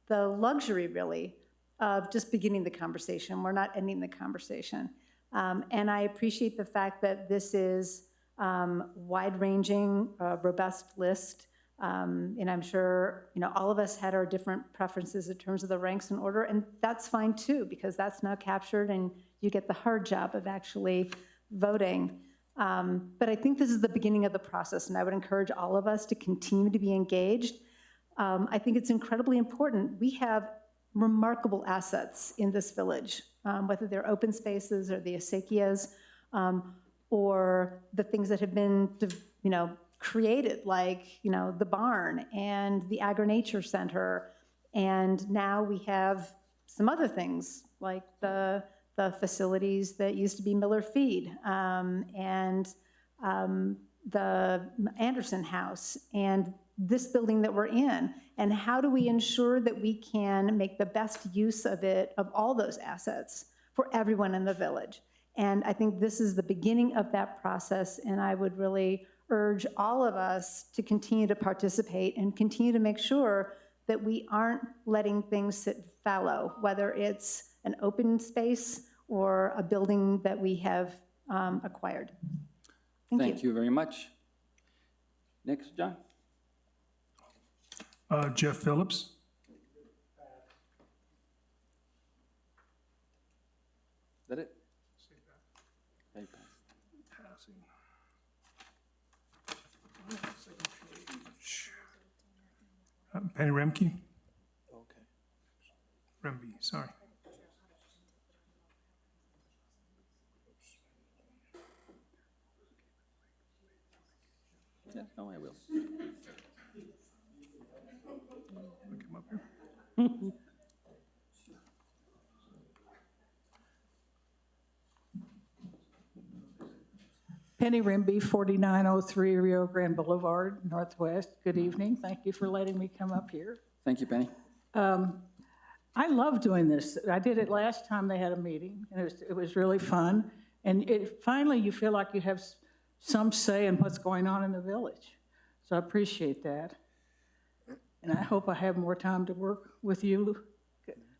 luxury really of just beginning the conversation. We're not ending the conversation. And I appreciate the fact that this is wide-ranging, robust list. And I'm sure, all of us had our different preferences in terms of the ranks and order, and that's fine too, because that's now captured and you get the hard job of actually voting. But I think this is the beginning of the process, and I would encourage all of us to continue to be engaged. I think it's incredibly important. We have remarkable assets in this village, whether they're open spaces or the acequias, or the things that have been, created, like, the barn and the Agri-Nature Center. And now we have some other things, like the facilities that used to be Miller Feed, and the Anderson House, and this building that we're in. And how do we ensure that we can make the best use of all those assets for everyone in the village? And I think this is the beginning of that process, and I would really urge all of us to continue to participate and continue to make sure that we aren't letting things sit fallow, whether it's an open space or a building that we have acquired. Thank you very much. Next, John. Jeff Phillips. Is that it? Okay, Passing. Penny Remke. Okay. Rembe, sorry. Yeah, no, I will. Look him up here. Penny Rimby, 4903 Rio Grande Boulevard, Northwest. Good evening. Thank you for letting me come up here. Thank you, Penny. I love doing this. I did it last time they had a meeting, and it was really fun. And finally, you feel like you have some say in what's going on in the village. So I appreciate that. And I hope I have more time to work with you,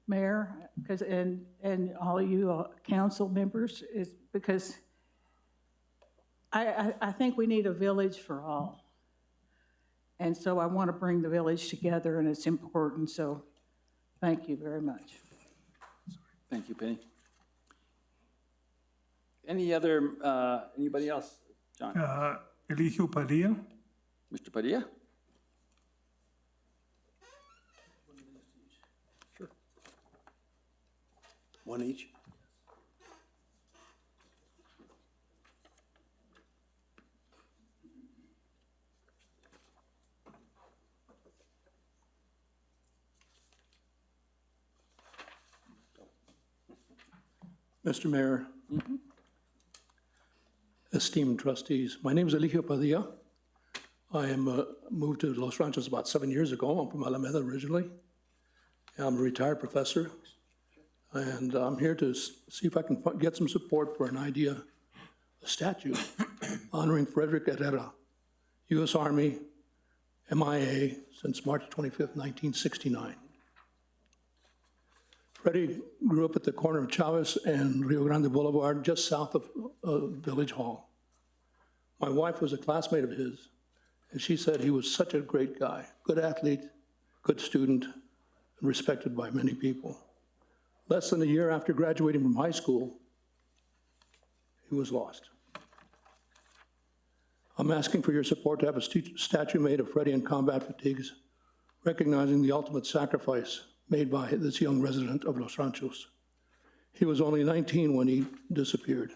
Mayor, and all you council members, because I think we need a village for all. And so I want to bring the village together, and it's important. So Thank you very much. Thank you, Penny. Anybody else? John? Eligio Padilla. Mr. Padilla? One each? Mr. Mayor, esteemed trustees, my name is Eligio Padilla. I am moved to Los Ranchos about 7 years ago. I'm from Alameda originally. I'm a retired professor, and I'm here to see if I can get some support for an idea, a statue honoring Frederick Herrera, U.S. Army, MIA since March 25th, 1969. Freddie grew up at the corner of Chavez and Rio Grande Boulevard, just south of Village Hall. My wife was a classmate of his, and she said he was such a great guy, good athlete, good student, and respected by many people. Less than a year after graduating from high school, he was lost. I'm asking for your support to have a statue made of Freddie in combat fatigues, recognizing the ultimate sacrifice made by this young resident of Los Ranchos. He was only 19 when he disappeared.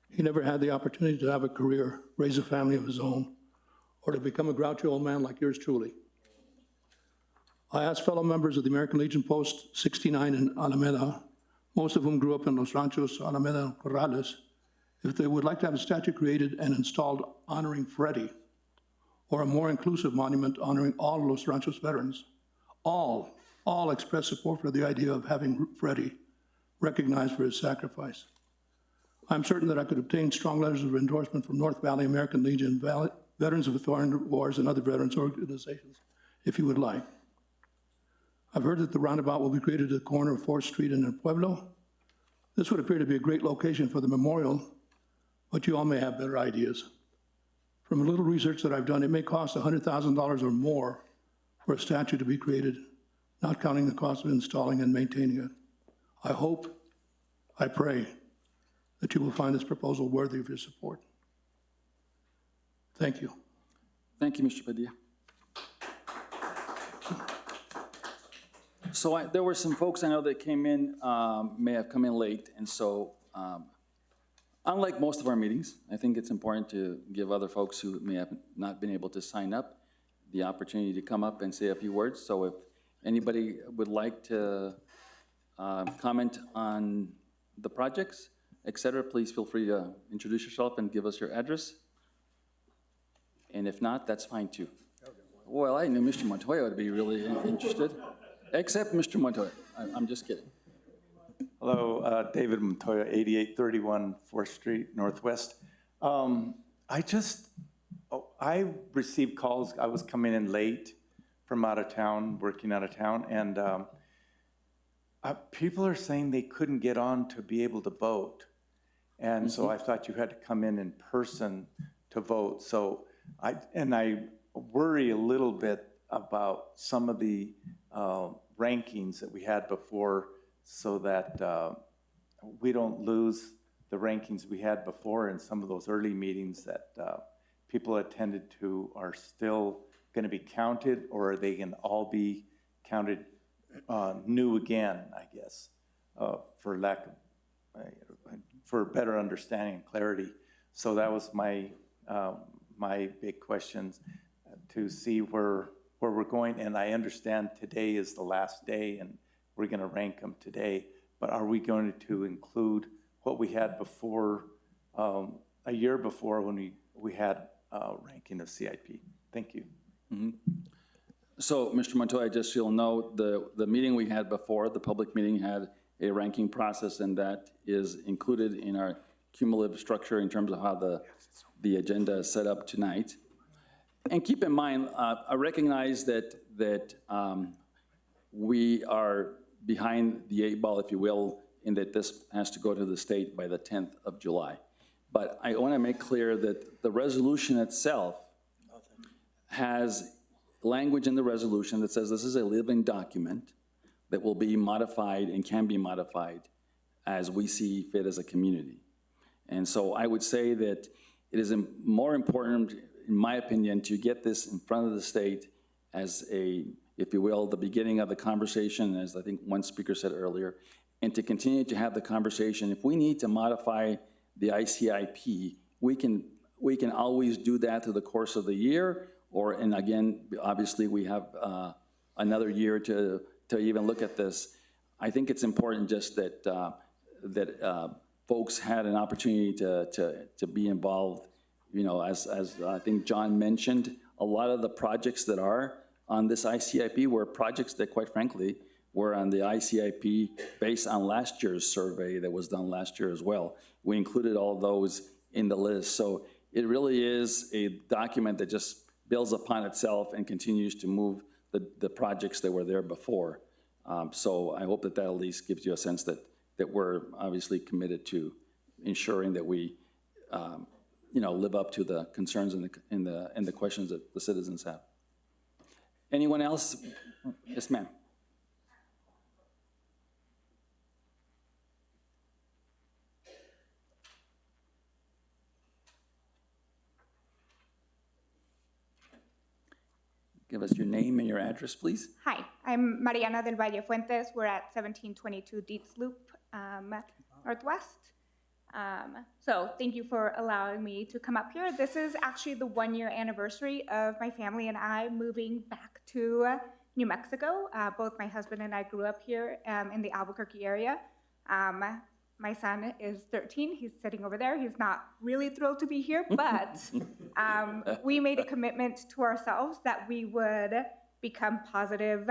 He never had the opportunity to have a career, raise a family of his own, or to become a grouchy old man like yours truly. I asked fellow members of the American Legion Post 69 in Alameda, most of whom grew up in Los Ranchos, Alameda, and Corrales, if they would like to have a statue created and installed honoring Freddie, or a more inclusive monument honoring all Los Ranchos veterans. All expressed support for the idea of having Freddie recognized for his sacrifice. I'm certain that I could obtain strong letters of endorsement from North Valley American Legion, Veterans of Foreign Wars, and other veterans organizations, if you would like. I've heard that the roundabout will be created at the corner of 4th Street and El Pueblo. This would appear to be a great location for the memorial, but you all may have better ideas. From a little research that I've done, it may cost $100,000 or more for a statue to be created, not counting the cost of installing and maintaining it. I hope, I pray, that you will find this proposal worthy of your support. Thank you. Thank you, Mr. Padilla. So there were some folks I know that came in, may have come in late, and so unlike most of our meetings, I think it's important to give other folks who may have not been able to sign up the opportunity to come up and say a few words. So if anybody would like to comment on the projects, et cetera, please feel free to introduce yourself and give us your address. And if not, that's fine too. Well, I knew Mr. Montoya would be really interested, except Mr. Montoya. I'm just kidding. Hello, David Montoya, 8831 4th Street Northwest. I received calls. I was coming in late from out of town, working out of town, and people are saying they couldn't get on to be able to vote. And so I thought you had to come in person to vote. So I worry a little bit about some of the rankings that we had before, so that we don't lose the rankings we had before in some of those early meetings that people attended to are still going to be counted, or are they going to all be counted new again, I guess, for lack of, for better understanding and clarity. So that was my my big questions, to see where we're going. And I understand today is the last day and we're going to rank them today, but are we going to include what we had before, a year before, when we had ranking of CIP? Thank you. Mm-hmm. So, Mr. Montoya, just so you'll know, the meeting we had before, the public meeting, had a ranking process, and that is included in our cumulative structure in terms of how the agenda is set up tonight. And keep in mind, I recognize that we are behind the 8 ball, if you will, in that this has to go to the state by the 10th of July. But I want to make clear that the resolution itself has language in the resolution that says this is a living document. that will be modified and can be modified as we see fit as a community. And so I would say that it is more important, in my opinion, to get this in front of the state as a, if you will, the beginning of the conversation, as I think one speaker said earlier, and to continue to have the conversation. If we need to modify the ICIP, we can always do that through the course of the year, and again, obviously we have another year to even look at this. I think it's important just that folks had an opportunity to be involved. As I think John mentioned, a lot of the projects that are on this ICIP were projects that, quite frankly, were on the ICIP based on last year's survey that was done last year as well. We included all those in the list. So it really is a document that just builds upon itself and continues to move the projects that were there before. So I hope that at least gives you a sense that we're obviously committed to ensuring that we live up to the concerns and the questions that the citizens have. Anyone else? Yes, ma'am. Give us your name and your address, please. Hi, I'm Mariana del Valle Fuentes. We're at 1722 Dietz Loop Northwest. So thank you for allowing me to come up here. This is actually the 1-year anniversary of my family and I moving back to New Mexico. Both my husband and I grew up here in the Albuquerque area. My son is 13. He's sitting over there. He's not really thrilled to be here, but we made a commitment to ourselves that we would become positive,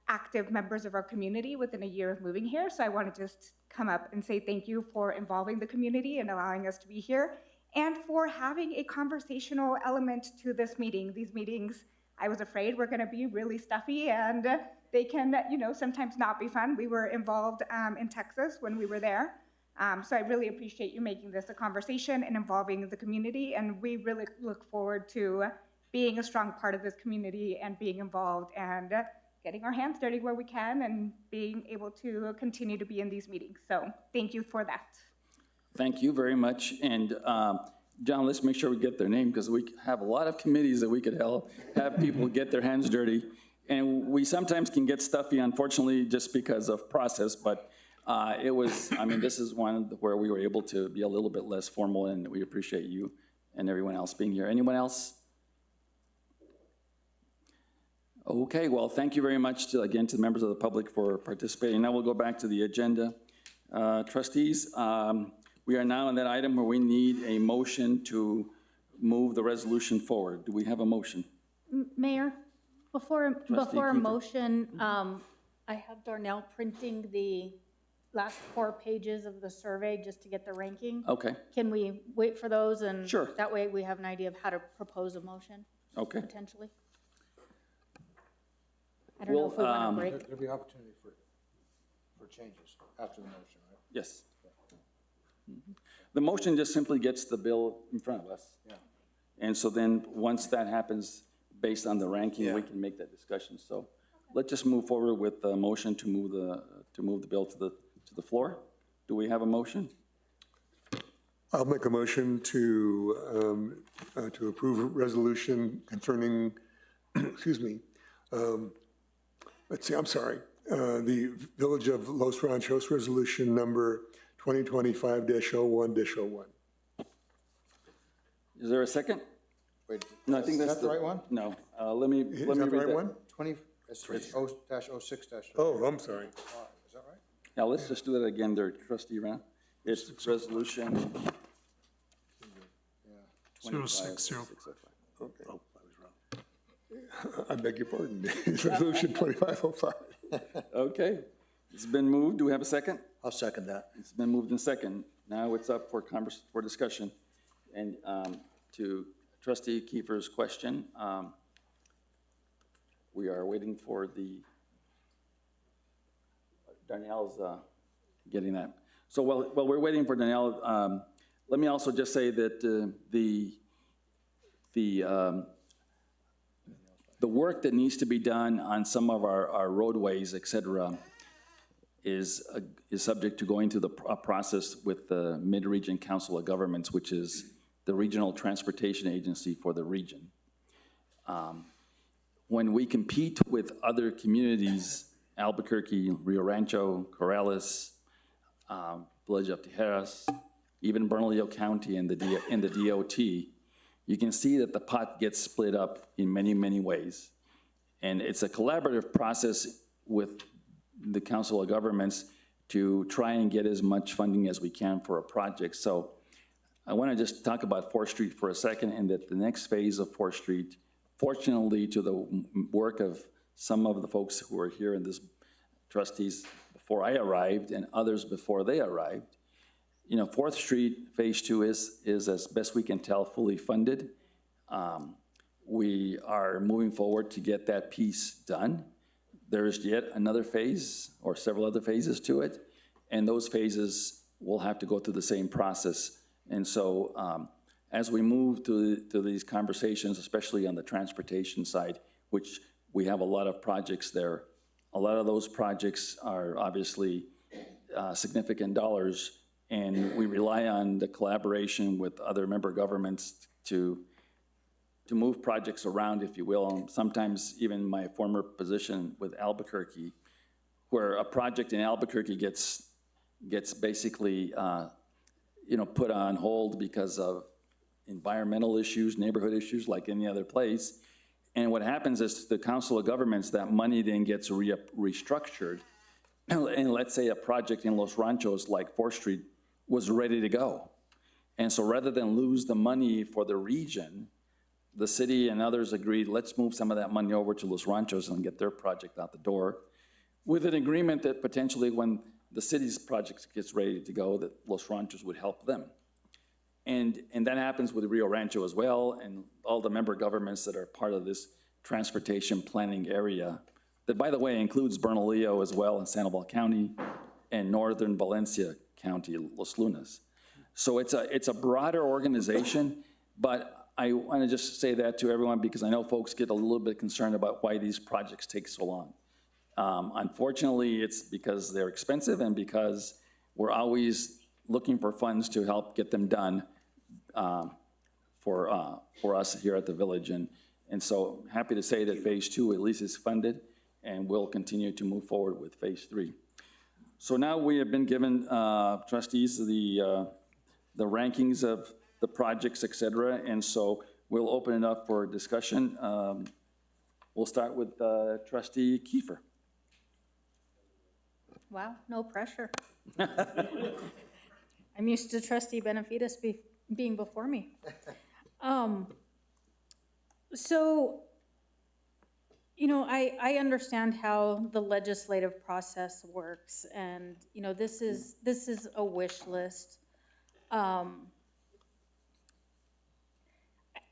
active members of our community within a year of moving here. So I want to just come up and say thank you for involving the community and allowing us to be here, and for having a conversational element to this meeting. These meetings, I was afraid were going to be really stuffy, and they can, sometimes not be fun. We were involved in Texas when we were there. So I really appreciate you making this a conversation and involving the community. And we really look forward to being a strong part of this community and being involved and getting our hands dirty where we can and being able to continue to be in these meetings. So thank you for that. Thank you very much. And John, let's make sure we get their name, because we have a lot of committees that we could have people get their hands dirty. And we sometimes can get stuffy, unfortunately, just because of process, but this is one where we were able to be a little bit less formal, and we appreciate you and everyone else being here. Anyone else? Okay, well, thank you very much again to the members of the public for participating. Now we'll go back to the agenda. Trustees, we are now on that item where we need a motion to move the resolution forward. Do we have a motion? Mayor, before a Kiefer. motion, I have Darnell printing the last 4 pages of the survey just to get the ranking. Okay. Can we wait for those, and Sure. that way we have an idea of how to propose a motion? Okay. Potentially. I don't know if we want to break. There'll be opportunity for changes after the motion, right? Yes. The motion just simply gets the bill in front of us. Yeah. And so then, once that happens, based on the ranking, we Yeah. can make that discussion. So let's just move forward with the motion to move the bill to the floor. Do we have a motion? I'll make a motion to approve a resolution concerning, excuse me, the Village of Los Ranchos Resolution Number 2025-01-01. Is there a second? Wait, No, I think that's is that the right one? No, let me Is read that the right that. one? 20, it's -06-. Oh, I'm sorry. Is that right? Now, let's just do that again there, Trustee Ran. It's resolution 060. Okay. I beg your pardon. It's Resolution 2505. Okay, it's been moved. Do we have a second? I'll second that. It's been moved in second. Now it's up for discussion. And to Trustee Kiefer's question, we are waiting for Darnell's getting that. So while we're waiting for Darnell, let me also just say that the the work that needs to be done on some of our roadways, et cetera, is subject to going through a process with the Mid-Region Council of Governments, which is the regional transportation agency for the region. When we compete with other communities, Albuquerque, Rio Rancho, Corrales, Village of Tijeras, even Bernalillo County and the DOT, you can see that the pot gets split up in many, many ways. And it's a collaborative process with the Council of Governments to try and get as much funding as we can for a project. So I want to just talk about 4th Street for a second, and that the next phase of 4th Street, fortunately to the work of some of the folks who were here in this trustees before I arrived and others before they arrived, 4th Street Phase 2 is, as best we can tell, fully funded. We are moving forward to get that piece done. There's yet another phase or several other phases to it, and those phases will have to go through the same process. And so as we move to these conversations, especially on the transportation side, which we have a lot of projects there, a lot of those projects are obviously significant dollars, and we rely on the collaboration with other member governments to move projects around, if you will. And sometimes even my former position with Albuquerque, where a project in Albuquerque gets basically put on hold because of environmental issues, neighborhood issues, like any other place. And what happens is the Council of Governments, that money then gets restructured. And let's say a project in Los Ranchos like 4th Street was ready to go. And so rather than lose the money for the region, the city and others agreed, let's move some of that money over to Los Ranchos and get their project out the door, with an agreement that potentially when the city's project gets ready to go, that Los Ranchos would help them. And that happens with Rio Rancho as well, and all the member governments that are part of this transportation planning area, that, by the way, includes Bernalillo as well in Sandoval County and northern Valencia County, Los Lunas. So it's a broader organization, but I want to just say that to everyone because I know folks get a little bit concerned about why these projects take so long. Unfortunately, it's because they're expensive and because we're always looking for funds to help get them done for us here at the village. And so happy to say that Phase 2 at least is funded, and we'll continue to move forward with Phase 3. So now we have been given, trustees, the rankings of the projects, et cetera, and so we'll open it up for discussion. We'll start with Trustee Kiefer. Wow, no pressure. I'm used to Trustee Benavides being before me. So, I understand how the legislative process works, and, this is a wish list.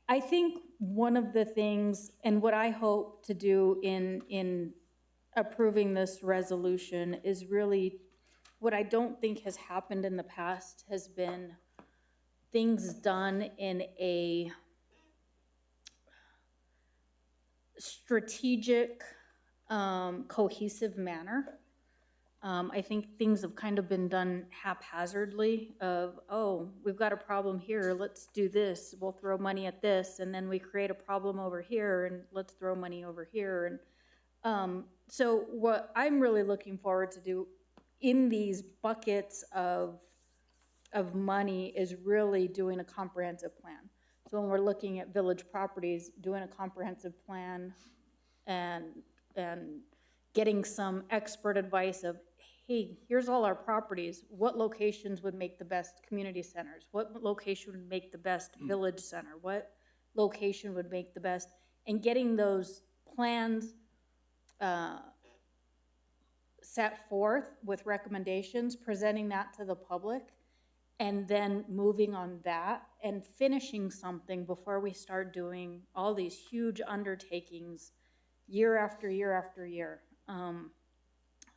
I think one of the things, and what I hope to do in approving this resolution, is really what I don't think has happened in the past has been things done in a strategic, cohesive manner. I think things have kind of been done haphazardly of, oh, we've got a problem here, let's do this, we'll throw money at this, and then we create a problem over here, and let's throw money over here. And so what I'm really looking forward to do in these buckets of money is really doing a comprehensive plan. So when we're looking at village properties, doing a comprehensive plan and getting some expert advice of, hey, here's all our properties. What locations would make the best community centers? What location would make the best village center? What location would make the best? And getting those plans set forth with recommendations, presenting that to the public, and then moving on that and finishing something before we start doing all these huge undertakings year after year after year.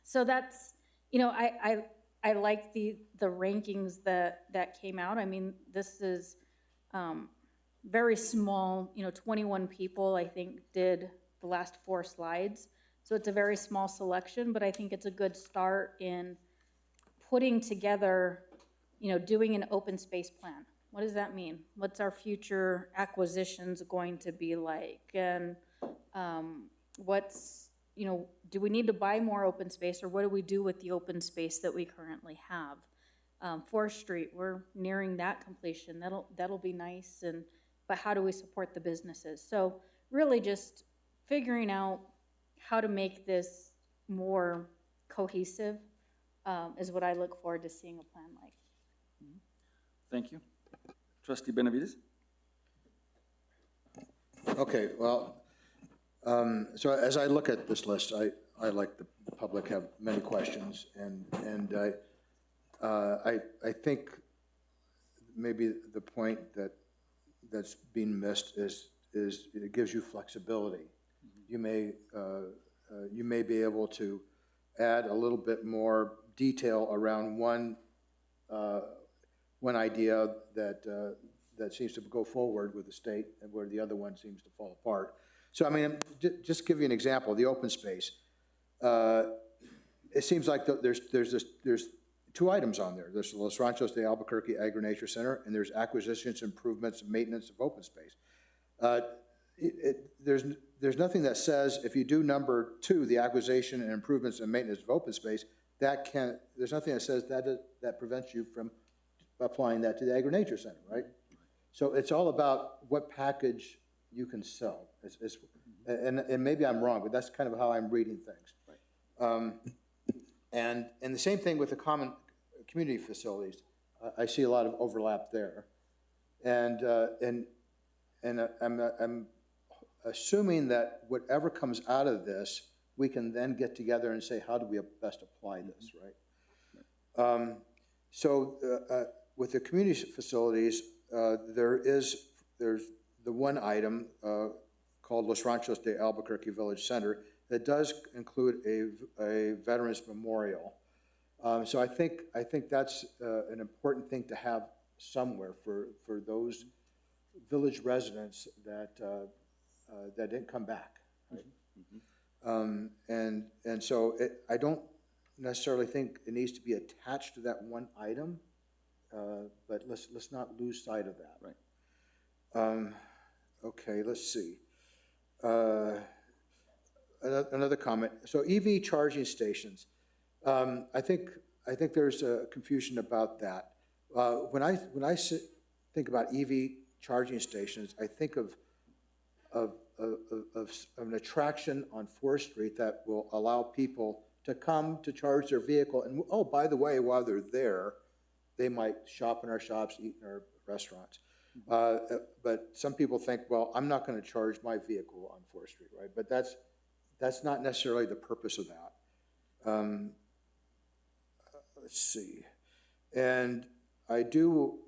So that's, I like the rankings that came out. I mean, this is very small, 21 people, I think, did the the last 4 slides. So it's a very small selection, but I think it's a good start in putting together, doing an open space plan. What does that mean? What's our future acquisitions going to be like? And do we need to buy more open space, or what do we do with the open space that we currently have? 4th Street, we're nearing that completion. That'll be nice. But how do we support the businesses? So really just figuring out how to make this more cohesive is what I look forward to seeing a plan like. Thank you. Trustee Benavides? Okay, well, so as I look at this list, I like the public have many questions, and I think maybe the point that's being missed is it gives you flexibility. You may be able to add a little bit more detail around one idea that seems to go forward with the state, and where the other one seems to fall apart. So, I mean, just give you an example, the open space. It seems like there's 2 items on there. There's the Los Ranchos de Albuquerque Agri-Nature Center, and there's acquisitions, improvements, and maintenance of open space. There's nothing that says if you do number 2, the acquisition and improvements and maintenance of open space, there's nothing that says that prevents you from applying that to the Agri-Nature Center, right? So it's all about what package you can sell. And maybe I'm wrong, but that's kind of how I'm reading things. Right. And the same thing with the common community facilities. I see a lot of overlap there. And I'm assuming that whatever comes out of this, we can then get together and say, how do we best apply this, right? With the community facilities, there's the one item called Los Ranchos de Albuquerque Village Center that does include a veterans memorial. So I think that's an important thing to have somewhere for those village residents that didn't come back. Right? And so I don't necessarily think it needs to be attached to that one item, but let's not lose sight of that. Right. Okay, let's see. Another comment. So EV charging stations. I think there's a confusion about that. When I think about EV charging stations, I think of an attraction on 4th Street that will allow people to come to charge their vehicle. And oh, by the way, while they're there, they might shop in our shops, eat in our restaurants. But some people think, well, I'm not going to charge my vehicle on 4th Street, right? But that's not necessarily the purpose of that. Let's see. And I do,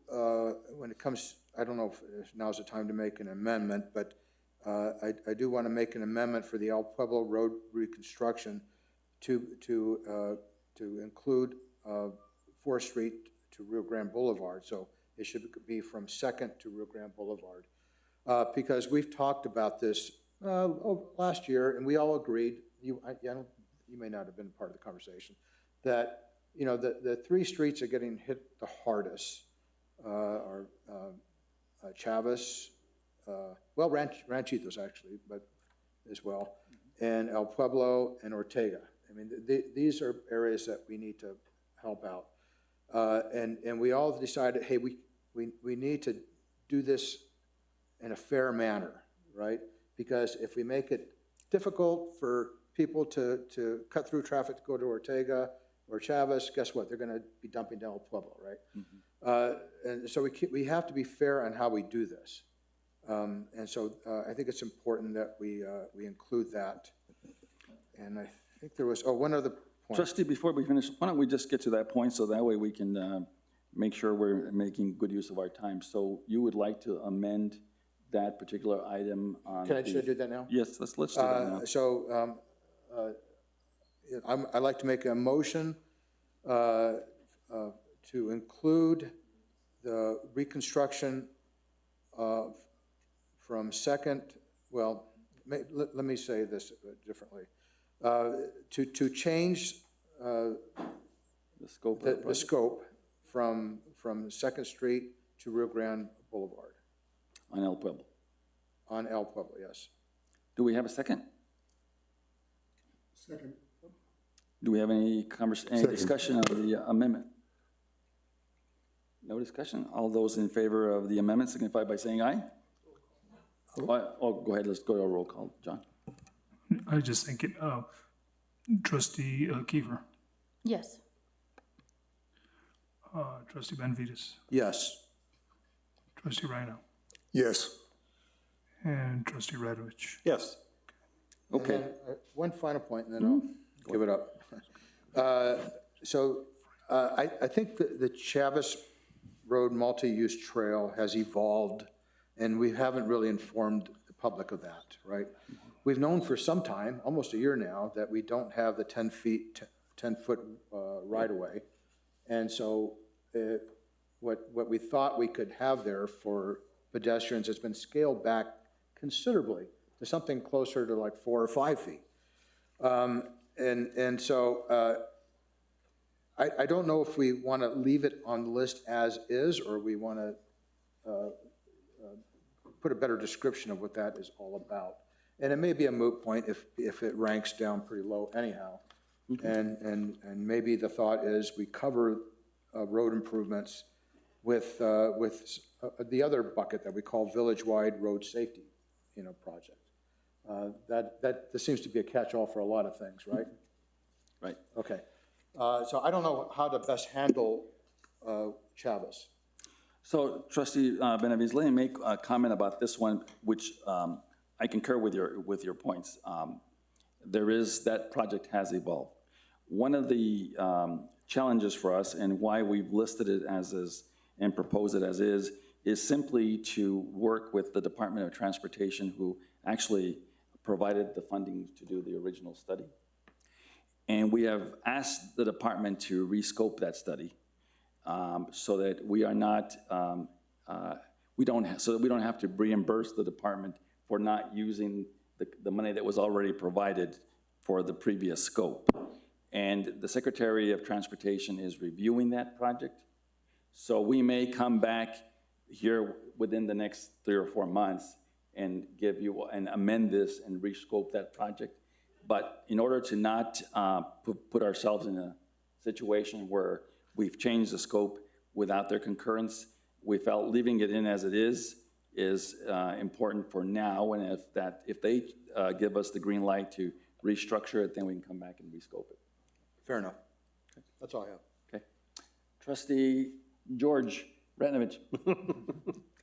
when it comes, I don't know if now's the time to make an amendment, but I do want to make an amendment for the El Pueblo Road reconstruction to include 4th Street to Rio Grande Boulevard. So it should be from 2nd to Rio Grande Boulevard. Because we've talked about this last year, and we all agreed, you may not have been part of the conversation, that the 3 streets are getting hit the hardest are Chavez, Ranchitos actually, but as well, and El Pueblo and Ortega. I mean, these are areas that we need to help out. And we all decided, hey, we need to do this in a fair manner, right? Because if we make it difficult for people to cut through traffic to go to Ortega or Chavez, guess what? They're going to be dumping down El Pueblo, right? Mm-hmm. And so we have to be fair on how we do this. And so I think it's important that we include that. And I think there was, one other point. Trustee, before we finish, why don't we just get to that point so that way we can make sure we're making good use of our time. So you would like to amend that particular item on Should I do that now? Yes, let's do that now. I'd like to make a motion to include the reconstruction from 2nd, well, let me say this differently. To change The scope of the the project. scope from Second Street to Rio Grande Boulevard On El Pueblo. on El Pueblo, yes. Do we have a second? Second. Do we have any discussion of the amendment? No discussion? All those in favor of the amendment signify by saying aye. Oh, go ahead, let's go to a roll call, John. I just think it, trustee Kiefer, Yes. trustee Benavides, Yes. trustee Rhino, Yes. and trustee Radovich. Yes. Okay. And then, one final point, and then I'll give it up. I think the Chavez Road multi-use trail has evolved, and we haven't really informed the public of that, right? We've known for some time, almost a year now, that we don't have the 10-foot right-of-way. And so what we thought we could have there for pedestrians has been scaled back considerably to something closer to like 4 or 5 feet. I don't know if we want to leave it on the list as is, or we want to put a better description of what that is all about. And it may be a moot point if it ranks down pretty low anyhow. And maybe the thought is we cover road improvements with the other bucket that we call village-wide road safety, project. That seems to be a catch-all for a lot of things, right? Right. Okay. So I don't know how to best handle Chavez. So trustee Benavides, let me make a comment about this one, which I concur with your points. That project has evolved. One of the challenges for us and why we've listed it as is and proposed it as is simply to work with the Department of Transportation, who actually provided the funding to do the original study. And we have asked the department to rescope that study so that we are not, we don't have to reimburse the department for not using the money that was already provided for the previous scope. And the Secretary of Transportation is reviewing that project. So we may come back here within the next 3 or 4 months and give you and amend this and rescope that project. But in order to not put ourselves in a situation where we've changed the scope without their concurrence, we felt leaving it in as it is important for now. And if they give us the green light to restructure it, then we can come back and rescope it. Fair enough. Okay. That's all I have. Okay. Trustee George Ratnovich.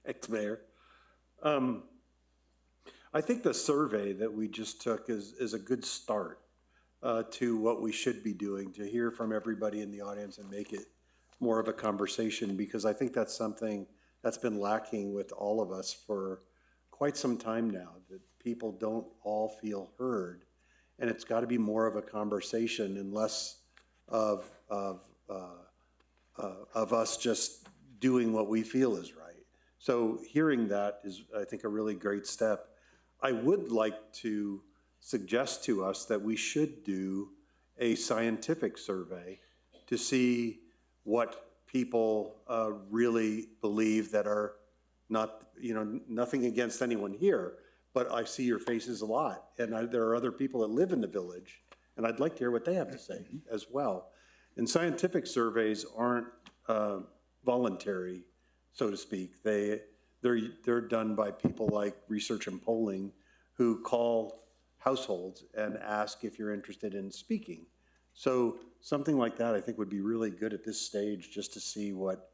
Ex-mayor. I think the survey that we just took is a good start to what we should be doing, to hear from everybody in the audience and make it more of a conversation, because I think that's something that's been lacking with all of us for quite some time now, that people don't all feel heard. And it's got to be more of a conversation and less of us just doing what we feel is right. So hearing that is, I think, a really great step. I would like to suggest to us that we should do a scientific survey to see what people really believe that are not, nothing against anyone here, but I see your faces a lot. And there are other people that live in the village, and I'd like to hear what they have to say as well. And scientific surveys aren't voluntary, so to speak. They're done by people like Research and Polling, who call households and ask if you're interested in speaking. So something like that I think would be really good at this stage, just to see what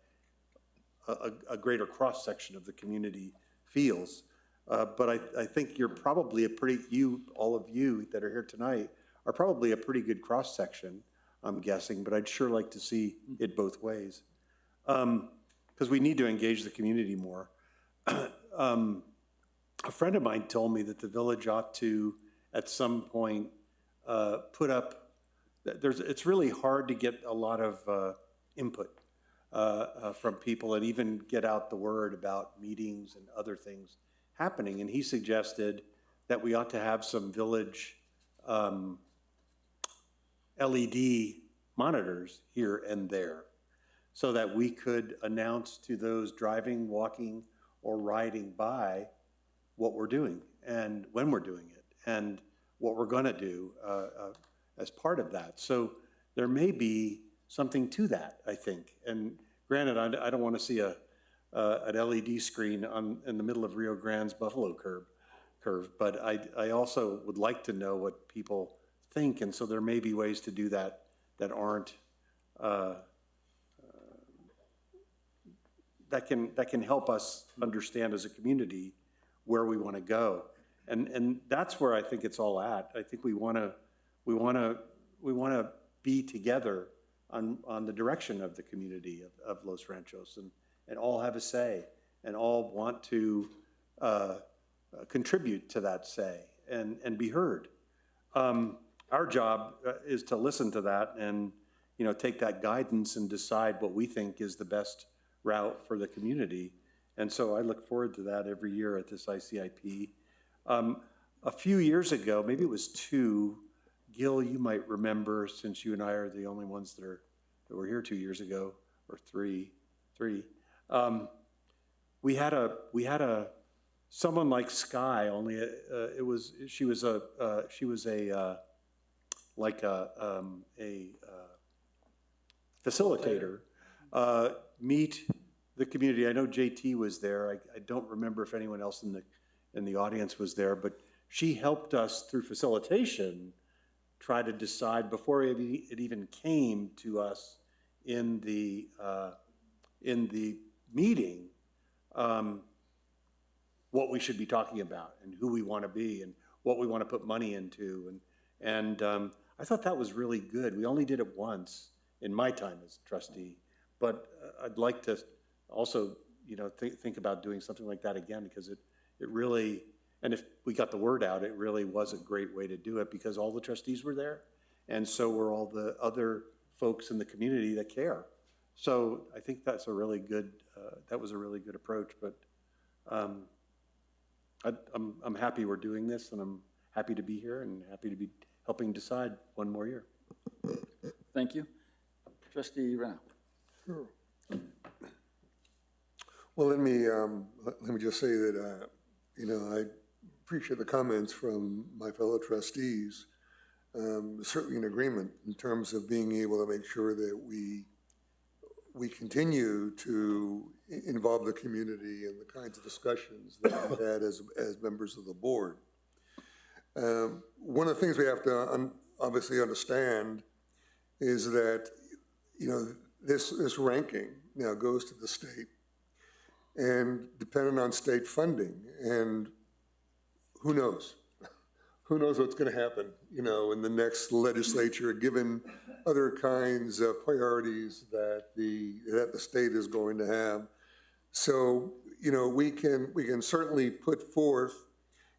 a greater cross-section of the community feels. But I think you're probably all of you that are here tonight are probably a pretty good cross-section, I'm guessing, but I'd sure like to see it both ways. Because we need to engage the community more. A friend of mine told me that the village ought to, at some point, put up, it's really hard to get a lot of input from people and even get out the word about meetings and other things happening. And he suggested that we ought to have some village LED monitors here and there so that we could announce to those driving, walking, or riding by what we're doing and when we're doing it and what we're going to do as part of that. So there may be something to that, I think. And granted, I don't want to see an LED screen in the middle of Rio Grande's Buffalo curve, but I also would like to know what people think, and so there may be ways to do that that aren't that can help us understand as a community where we want to go, and that's where I think it's all at. I think we want to be together on the direction of the community of Los Ranchos, and all have a say, and all want to contribute to that say and be heard. Our job is to listen to that and, you know, take that guidance and decide what we think is the best route for the community. And so I look forward to that every year at this ICIP. A few years ago, maybe it was 2, Gil, you might remember, since you and I are the only ones that were here 2 years ago, or three. We had a someone like Sky, only she was a facilitator, meet the community. I know JT was there. I don't remember if anyone else in the audience was there, but she helped us through facilitation try to decide before it even came to us in the meeting what we should be talking about and who we want to be and what we want to put money into. And I thought that was really good. We only did it once in my time as trustee, but I'd like to also, you know, think about doing something like that again, because it really, and if we got the word out, it really was a great way to do it, because all the trustees were there, and so were all the other folks in the community that care. So I think that's a really good, that was a really good approach. But I'm happy we're doing this, and I'm happy to be here and happy to be helping decide one more year. Thank you. Trustee Rao. Sure. Well, let me just say that, you know, I appreciate the comments from my fellow trustees. Certainly in agreement in terms of being able to make sure that we continue to involve the community in the kinds of discussions that we've had as members of the board. One of the things we have to obviously understand is that, you know, this ranking now goes to the state, and depending on state funding, and who knows? Who knows what's going to happen, you know, in the next legislature, given other kinds of priorities that the state is going to have. So, you know, we can certainly put forth,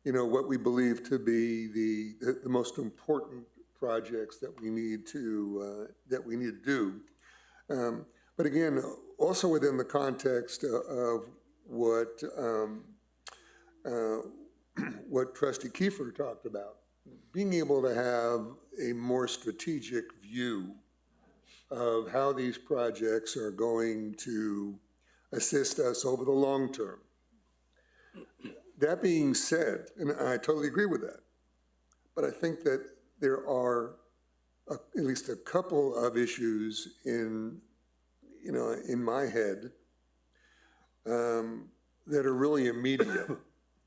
you know, what we believe to be the most important projects that we need to do. But again, also within the context of what Trustee Kiefer talked about, being able to have a more strategic view of how these projects are going to assist us over the long term. That being said, and I totally agree with that, but I think that there are at least a couple of issues in my head that are really immediate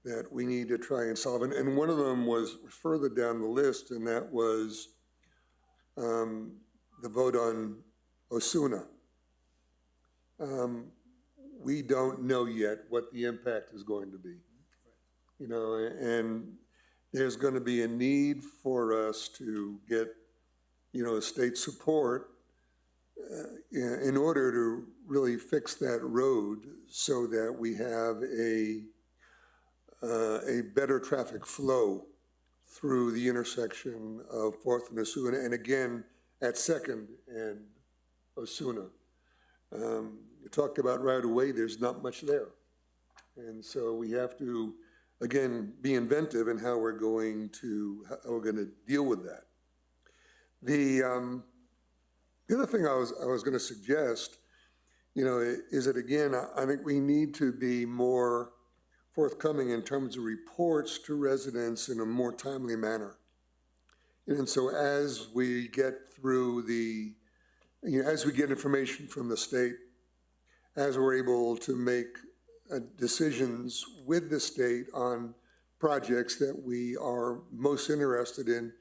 that we need to try and solve. And one of them was further down the list, and that was the vote on Osuna. We don't know yet what the impact is going to be, you know, and there's going to be a need for us to get, you know, state support in order to really fix that road so that we have a better traffic flow through the intersection of 4th and Osuna, and again at 2nd and Osuna. You talked about right away, there's not much there. And so we have to again, be inventive in how we're going to deal with that. The other thing I was going to suggest, is that, again, I think we need to be more forthcoming in terms of reports to residents in a more timely manner. And so as we get through as we get information from the state, as we're able to make decisions with the state on projects that we are most interested in,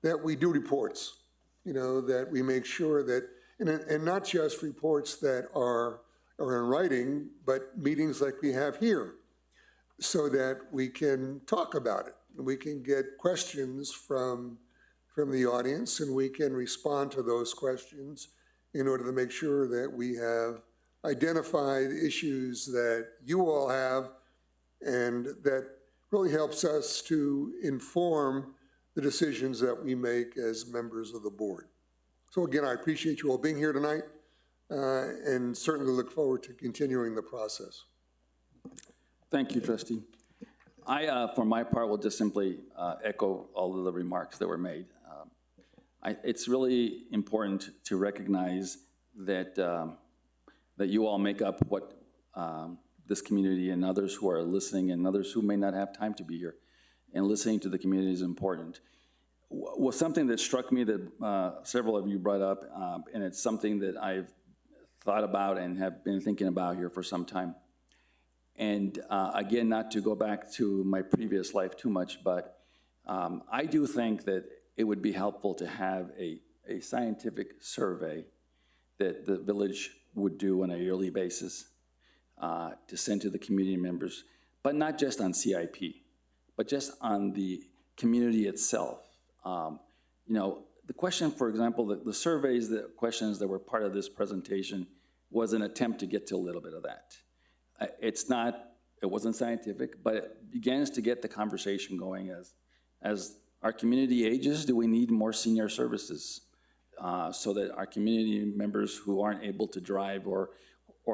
that we do reports, that we make sure that, and not just reports that are in writing, but meetings like we have here, so that we can talk about it. We can get questions from the audience, and we can respond to those questions in order to make sure that we have identified issues that you all have, and that really helps us to inform the decisions that we make as members of the board. So again, I appreciate you all being here tonight, and certainly look forward to continuing the process. Thank you, trustee. I, for my part, will just simply echo all of the remarks that were made. It's really important to recognize that that you all make up what this community, and others who are listening and others who may not have time to be here. And listening to the community is important. Was something that struck me that several of you brought up, and it's something that I've thought about and have been thinking about here for some time. And again, not to go back to my previous life too much, but I do think that it would be helpful to have a scientific survey that the village would do on a yearly basis to send to the community members, but not just on CIP, but just on the community itself. The question, for example, the surveys, the questions that were part of this presentation was an attempt to get to a little bit of that. It wasn't scientific, but it begins to get the conversation going as our community ages. Do we need more senior services so that our community members who aren't able to drive or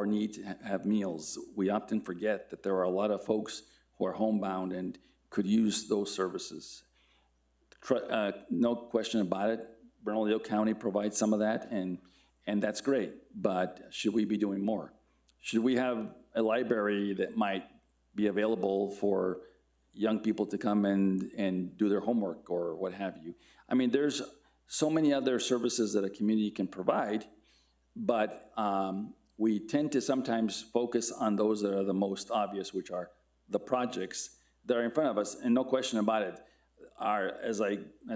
need to have meals? We often forget that there are a lot of folks who are homebound and could use those services. No question about it, Bernalillo County provides some of that, and that's great, but should we be doing more? Should we have a library that might be available for young people to come and do their homework or what have you? I mean, there's so many other services that a community can provide, but we tend to sometimes focus on those that are the most obvious, which are the projects that are in front of us. And no question about it, as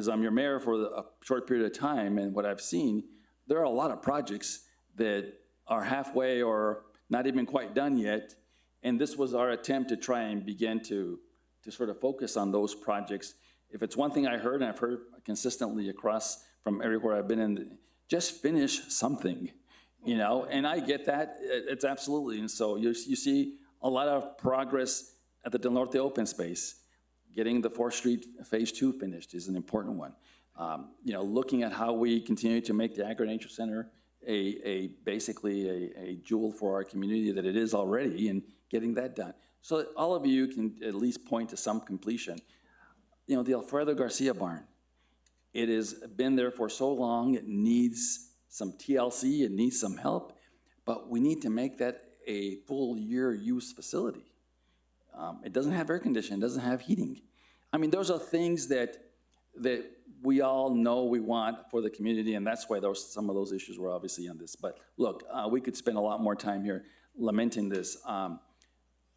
I'm your mayor for a short period of time, and what I've seen, there are a lot of projects that are halfway or not even quite done yet. And this was our attempt to try and begin to sort of focus on those projects. If it's one thing I heard, and I've heard consistently across from everywhere I've been in, just finish something, and I get that, it's absolutely. And so you see a lot of progress at the Del Norte open space. Getting the 4th Street Phase 2 finished is an important one. Looking at how we continue to make the Agri-Nature Center basically a jewel for our community that it is already, and getting that done. So that all of you can at least point to some completion. The Alfredo Garcia barn, it has been there for so long, it needs some TLC, it needs some help, but we need to make that a full year use facility. It doesn't have air conditioning, it doesn't have heating. I mean, those are things that we all know we want for the community, and that's why some of those issues were obviously on this. But look, we could spend a lot more time here lamenting this.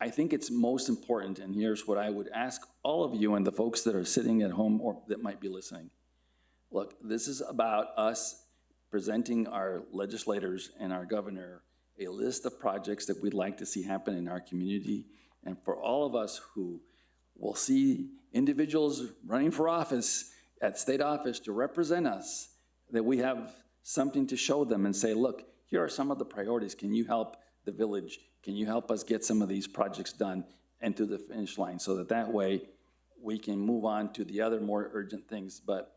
I think it's most important, and here's what I would ask all of you and the folks that are sitting at home or that might be listening. Look, this is about us presenting our legislators and our governor a list of projects that we'd like to see happen in our community. And for all of us who will see individuals running for office at state office to represent us, that we have something to show them and say, look, here are some of the priorities. Can you help the village? Can you help us get some of these projects done and to the finish line, so that way we can move on to the other more urgent things? But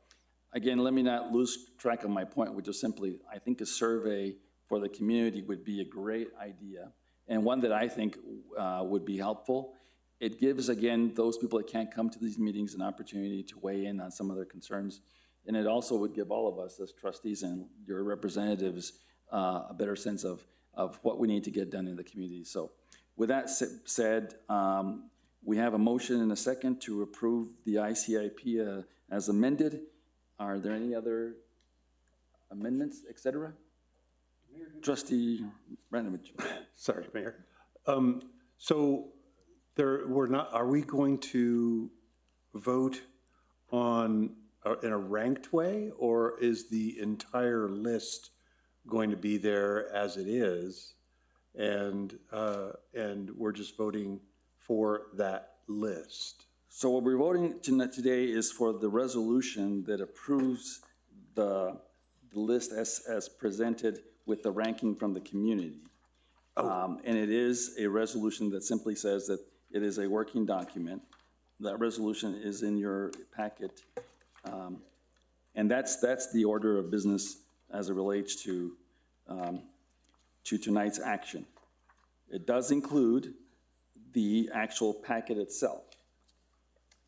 again, let me not lose track of my point, which is simply, I think a survey for the community would be a great idea, and one that I think would be helpful. it gives, again, those people that can't come to these meetings an opportunity to weigh in on some of their concerns. And it also would give all of us as trustees and your representatives a better sense of what we need to get done in the community. So with that said, we have a motion and a second to approve the ICIP as amended. Are there any other amendments, et cetera? Trustee Ranovich. Sorry, Mayor. So are we going to vote on, in a ranked way, or is the entire list going to be there as it is? And we're just voting for that list? So what we're voting today is for the resolution that approves the list as presented with the ranking from the community. And it is a resolution that simply says that it is a working document. That resolution is in your packet. And that's the order of business as it relates to tonight's action. It does include the actual packet itself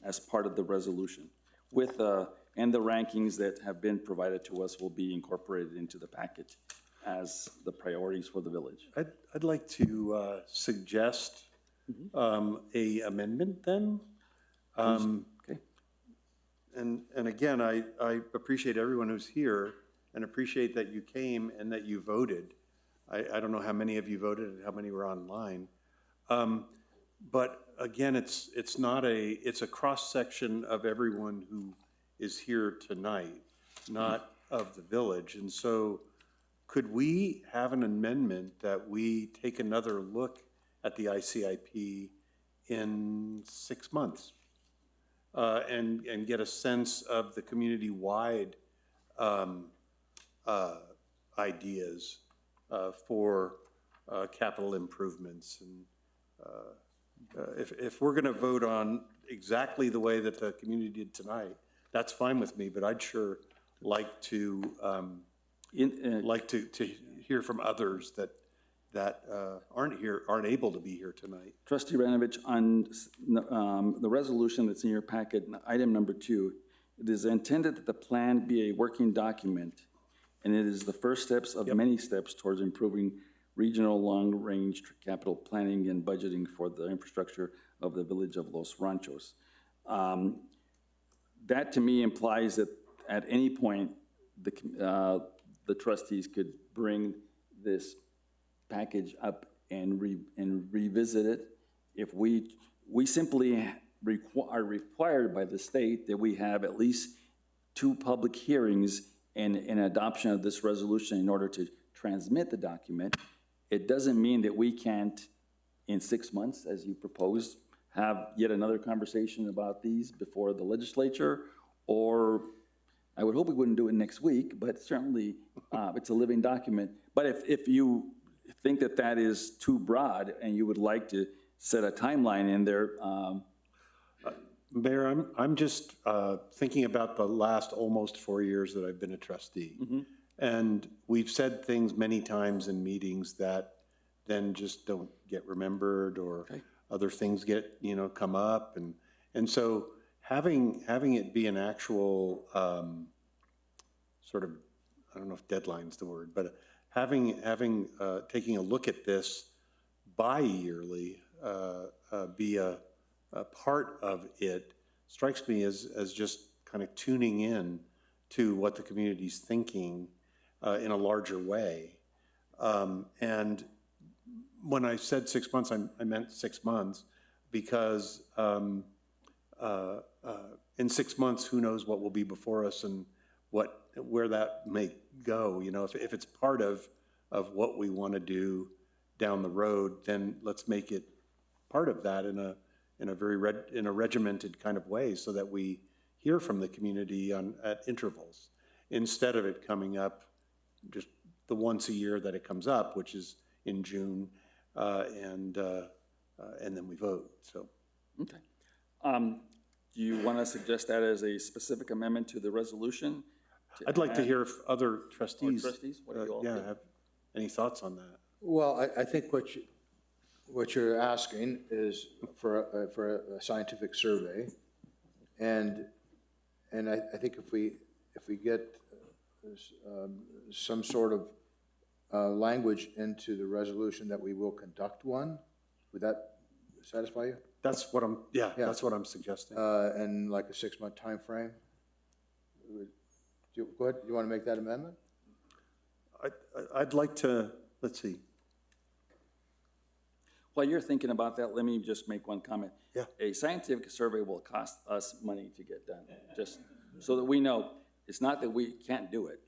as part of the resolution with and the rankings that have been provided to us will be incorporated into the packet as the priorities for the village. I'd like to suggest a amendment then. Okay. And again, I appreciate everyone who's here and appreciate that you came and that you voted. I don't know how many of you voted and how many were online. But again, it's a cross-section of everyone who is here tonight, not of the village. And so could we have an amendment that we take another look at the ICIP in 6 months and get a sense of the community-wide ideas for capital improvements? And if we're going to vote on exactly the way that the community did tonight, that's fine with me, but I'd sure like to hear from others that aren't able to be here tonight. Trustee Ranovich, on the resolution that's in your packet, item number 2, it is intended that the plan be a working document, and it is the first steps of many steps towards improving regional long-range capital planning and budgeting for the infrastructure of the village of Los Ranchos. That to me implies that at any point, the trustees could bring this package up and revisit it. If we simply are required by the state that we have at least 2 public hearings and an adoption of this resolution in order to transmit the document. It doesn't mean that we can't, in 6 months, as you proposed, have yet another conversation about these before the legislature, or I would hope we wouldn't do it next week, but certainly it's a living document. But if you think that that is too broad and you would like to set a timeline in there. Mayor, I'm just thinking about the last almost 4 years that I've been a trustee. Mm-hmm. And we've said things many times in meetings that then just don't get remembered, or other things get, come up. And so having it be an actual sort of, I don't know if deadline's the word, but taking a look at this bi-yearly, be a part of it, strikes me as just kind of tuning in to what the community's thinking in a larger way. And when I said 6 months, I meant 6 months, because in 6 months, who knows what will be before us and where that may go. If it's part of what we want to do down the road, then let's make it part of that in a very regimented kind of way, so that we hear from the community at intervals, instead of it coming up just the once a year that it comes up, which is in June, and then we vote. So, okay. Do you want to suggest that as a specific amendment to the resolution? I'd like to hear if other trustees, what do you all think? have any thoughts on that. Well, I think what you're asking is for a scientific survey. And I think if we get some sort of language into the resolution that we will conduct one, would that satisfy you? That's what I'm, yeah, that's what I'm suggesting. And like a 6-month timeframe? Go ahead, you want to make that amendment? I'd like to, let's see. While you're thinking about that, let me just make one comment. Yeah. A scientific survey will cost us money to get done, just so that we know. It's not that we can't do it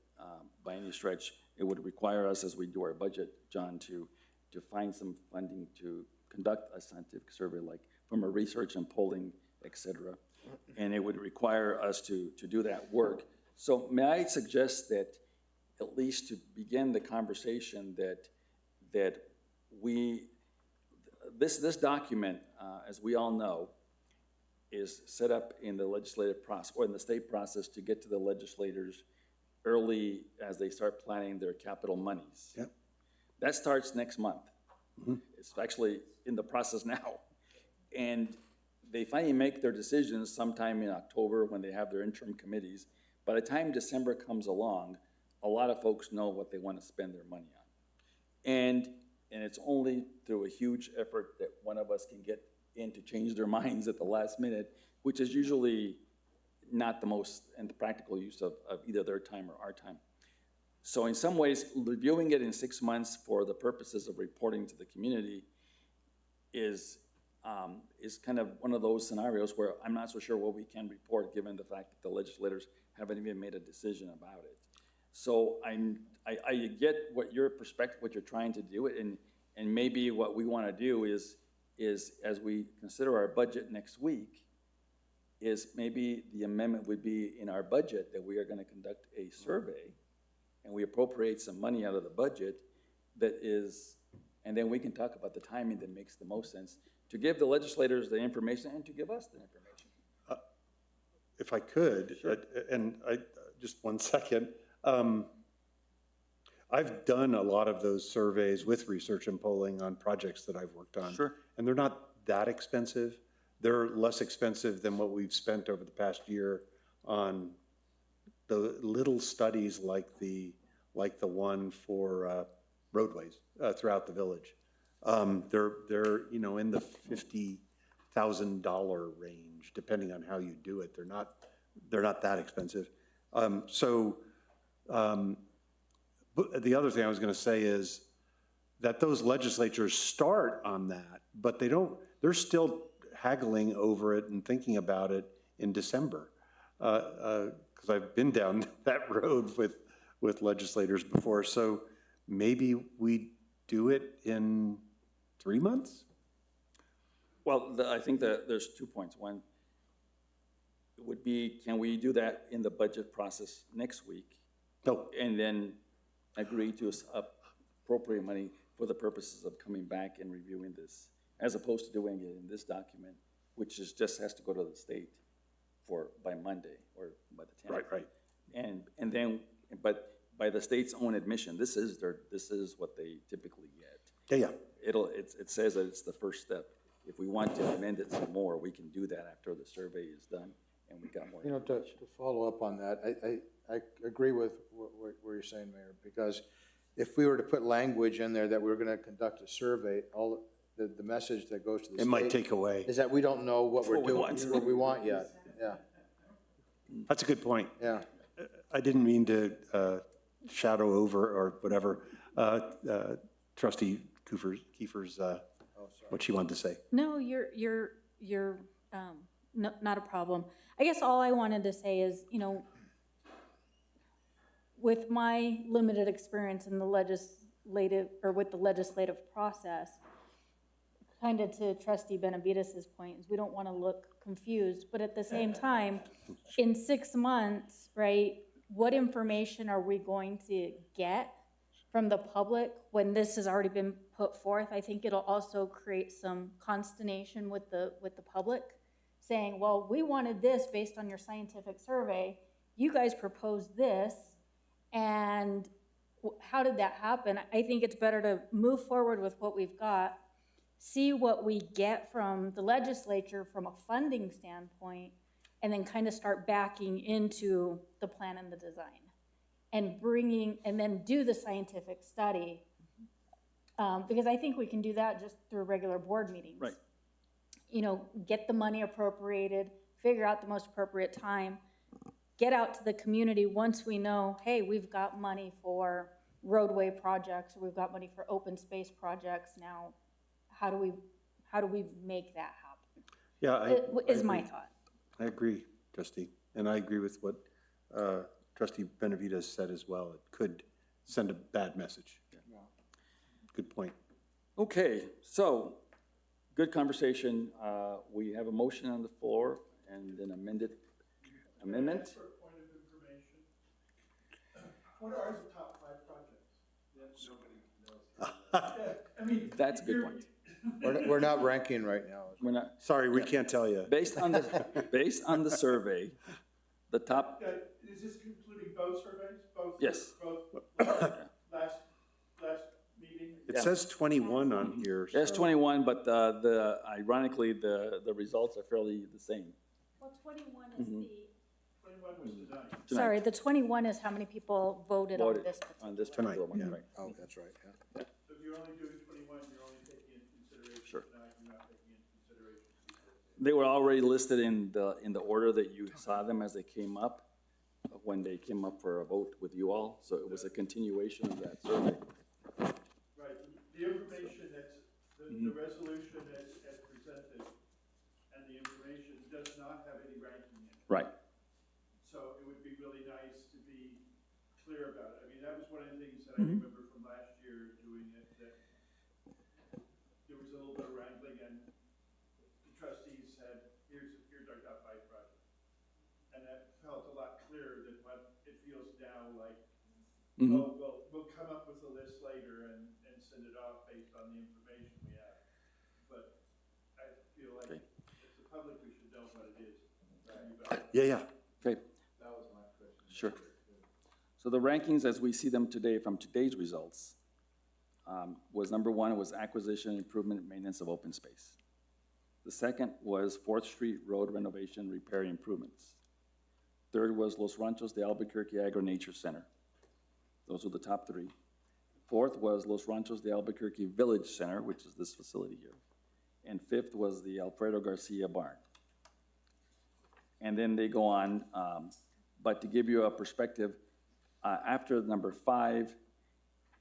by any stretch. It would require us, as we do our budget, John, to find some funding to conduct a scientific survey, like from a research and polling, et cetera. And it would require us to do that work. So may I suggest that, at least to begin the conversation, that we, this document, as we all know, is set up in the legislative process, or in the state process, to get to the legislators early as they start planning their capital monies. Yep. That starts next month. It's actually in the process now. And they finally make their decisions sometime in October when they have their interim committees. By the time December comes along, a lot of folks know what they want to spend their money on. And it's only through a huge effort that one of us can get in to change their minds at the last minute, which is usually not the most and the practical use of either their time or our time. So in some ways, reviewing it in 6 months for the purposes of reporting to the community is kind of one of those scenarios where I'm not so sure what we can report, given the fact that the legislators haven't even made a decision about it. So I get what your perspective, what you're trying to do, and maybe what we want to do is as we consider our budget next week, is maybe the amendment would be in our budget that we are going to conduct a survey, and we appropriate some money out of the budget that is, and then we can talk about the timing that makes the most sense to give the legislators the information and to give us the information. If I could, Sure. Just 1 second. I've done a lot of those surveys with research and polling on projects that I've worked on. Sure. And they're not that expensive. They're less expensive than what we've spent over the past year on the little studies like the one for roadways throughout the village. They're in the $50,000 range, depending on how you do it. They're not that expensive. But the other thing I was going to say is that those legislatures start on that, but they're still haggling over it and thinking about it in December. Because I've been down that road with legislators before. So maybe we do it in 3 months? Well, I think that there's 2 points. One would be, can we do that in the budget process next week? No. And then agree to appropriate money for the purposes of coming back and reviewing this, as opposed to doing it in this document, which just has to go to the state by Monday or by the 10th. Right. And then, but by the state's own admission, this is what they typically get. Yeah. It says that it's the first step. If we want to amend it some more, we can do that after the survey is done and we got more To follow up on that, I agree with what you're saying, Mayor, because if we were to put language in there that we're going to conduct a survey, all the message that goes to the state. It might take away. Is that we don't know what we're doing, what we want yet. Yeah. That's a good point. Yeah. I didn't mean to shadow over or whatever Trustee Kiefer's what she wanted to say. No, you're not a problem. I guess all I wanted to say is, with my limited experience in the legislative, or with the legislative process, kind of to Trustee Benavidez's point, is we don't want to look confused, but at the same time, in 6 months, right, what information are we going to get from the public when this has already been put forth? I think it'll also create some consternation with the public, saying, well, we wanted this based on your scientific survey. You guys proposed this, and how did that happen? I think it's better to move forward with what we've got see what we get from the legislature from a funding standpoint, and then kind of start backing into the plan and the design. And then do the scientific study. Because I think we can do that just through regular board meetings. Right. You know, get the money appropriated, figure out the most appropriate time, get out to the community once we know, hey, we've got money for roadway projects, or we've got money for open space projects. Now, how do we make that happen? Yeah, Is my thought. I agree, Trustee, and I agree with what Trustee Benavides said as well. It could send a bad message. Good point. Okay, so, good conversation. We have a motion on the floor and an amendment. For a point of information, what are the top 5 projects? Nobody knows. I mean. That's a good point. We're not ranking right now. We're not, Sorry, we can't tell you. based on the survey, the top, Is this including both surveys? Yes. Both last meeting? It says 21 on here. there's so- 21, but ironically, the results are fairly the same. Well, 21 is the. 21 was tonight. Tonight. Sorry, the 21 is how many people voted on Voted this. on this Tonight, particular one, yeah. right? Oh, that's right, yeah. So if you're only doing 21, you're only taking into consideration Sure. tonight, you're not taking into consideration. They were already listed in the order that you saw them as they came up, when they came up for a vote with you all, so it was a continuation of that survey. Right, the information the resolution as presented and the information does not have any ranking in it. Right. So it would be really nice to be clear about it. I mean, that was one of the things that I remember from last year doing it, that there was a little bit of wrangling and the trustees said, here's our top 5 projects. And that felt a lot clearer than what it feels now like, oh, we'll come up with a list later and send it off based on the information we have. But I feel like Okay. as the public, we should know what it is. Yeah. Okay. That was my question. Sure. So the rankings as we see them today from today's results was number 1 was acquisition, improvement, and maintenance of open space. The second was 4th Street Road renovation, repair, and improvements. Third was Los Ranchos de Albuquerque Agri-Nature Center. Those were the top 3. Fourth was Los Ranchos de Albuquerque Village Center, which is this facility here. And 5th was the Alfredo Garcia Barn. And then they go on, but to give you a perspective, after number 5,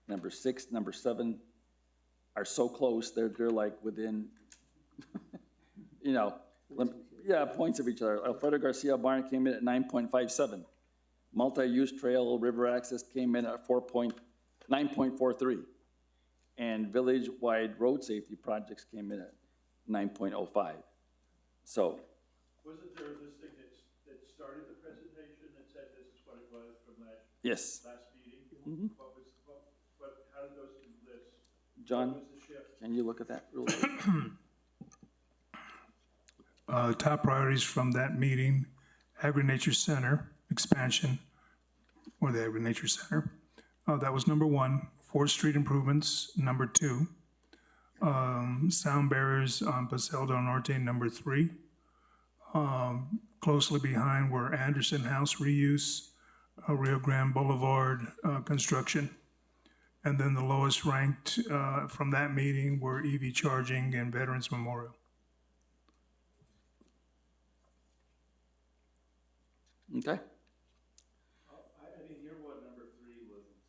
number 6, number 7 are so close, they're like within, points of each other. Alfredo Garcia Barn came in at 9.57. Multi-use trail river access came in at 9.43. And village-wide road safety projects came in at 9.05. So, Wasn't there a listing that started the presentation that said this is what it was from yes. last meeting? How did those two lists? John, What was the shift? can you look at that real quick? Top priorities from that meeting, Agri-Nature Center expansion, or the Agri-Nature Center. That was number 1. 4th Street improvements, number 2. Sound barriers on Paseo del Norte, number 3. Closely behind were Anderson House reuse, Rio Grande Boulevard construction. And then the lowest ranked from that meeting were EV charging and Veterans Memorial. Okay. I didn't hear what number 3 was, I'm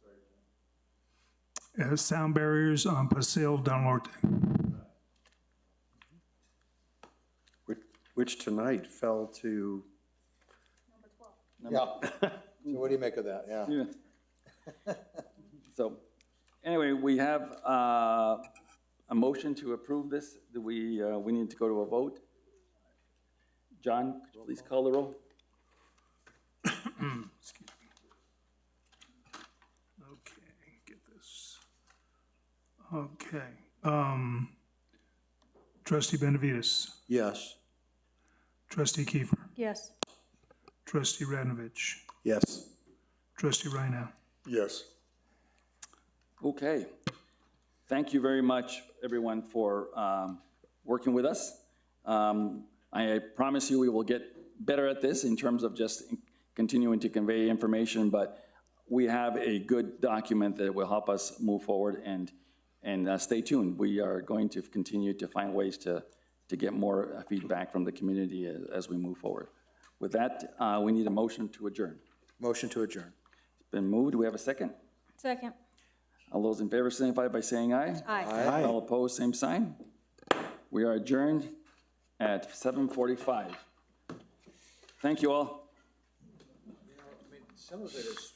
sorry, John. Sound barriers on Paseo del Norte. Which tonight fell to, Yeah. So what do you make of that? Yeah. Yeah. So, anyway, we have a motion to approve this. Do we need to go to a vote? John, could you please call the roll? Okay, get this. Okay. Trustee Benavides, yes. Trustee Kiefer, Yes. Trustee Radnovich, Yes. Trustee Rhino. Yes. Okay. thank you very much, everyone, for working with us. I promise you we will get better at this in terms of just continuing to convey information, but we have a good document that will help us move forward, and stay tuned. We are going to continue to find ways to get more feedback from the community as we move forward. With that, we need a motion to adjourn. Motion to adjourn. It's been moved. Do we have a second? Second. All those in favor signify by saying aye. Aye. All opposed, same sign. We are adjourned at 7:45. Thank you all. Some of it is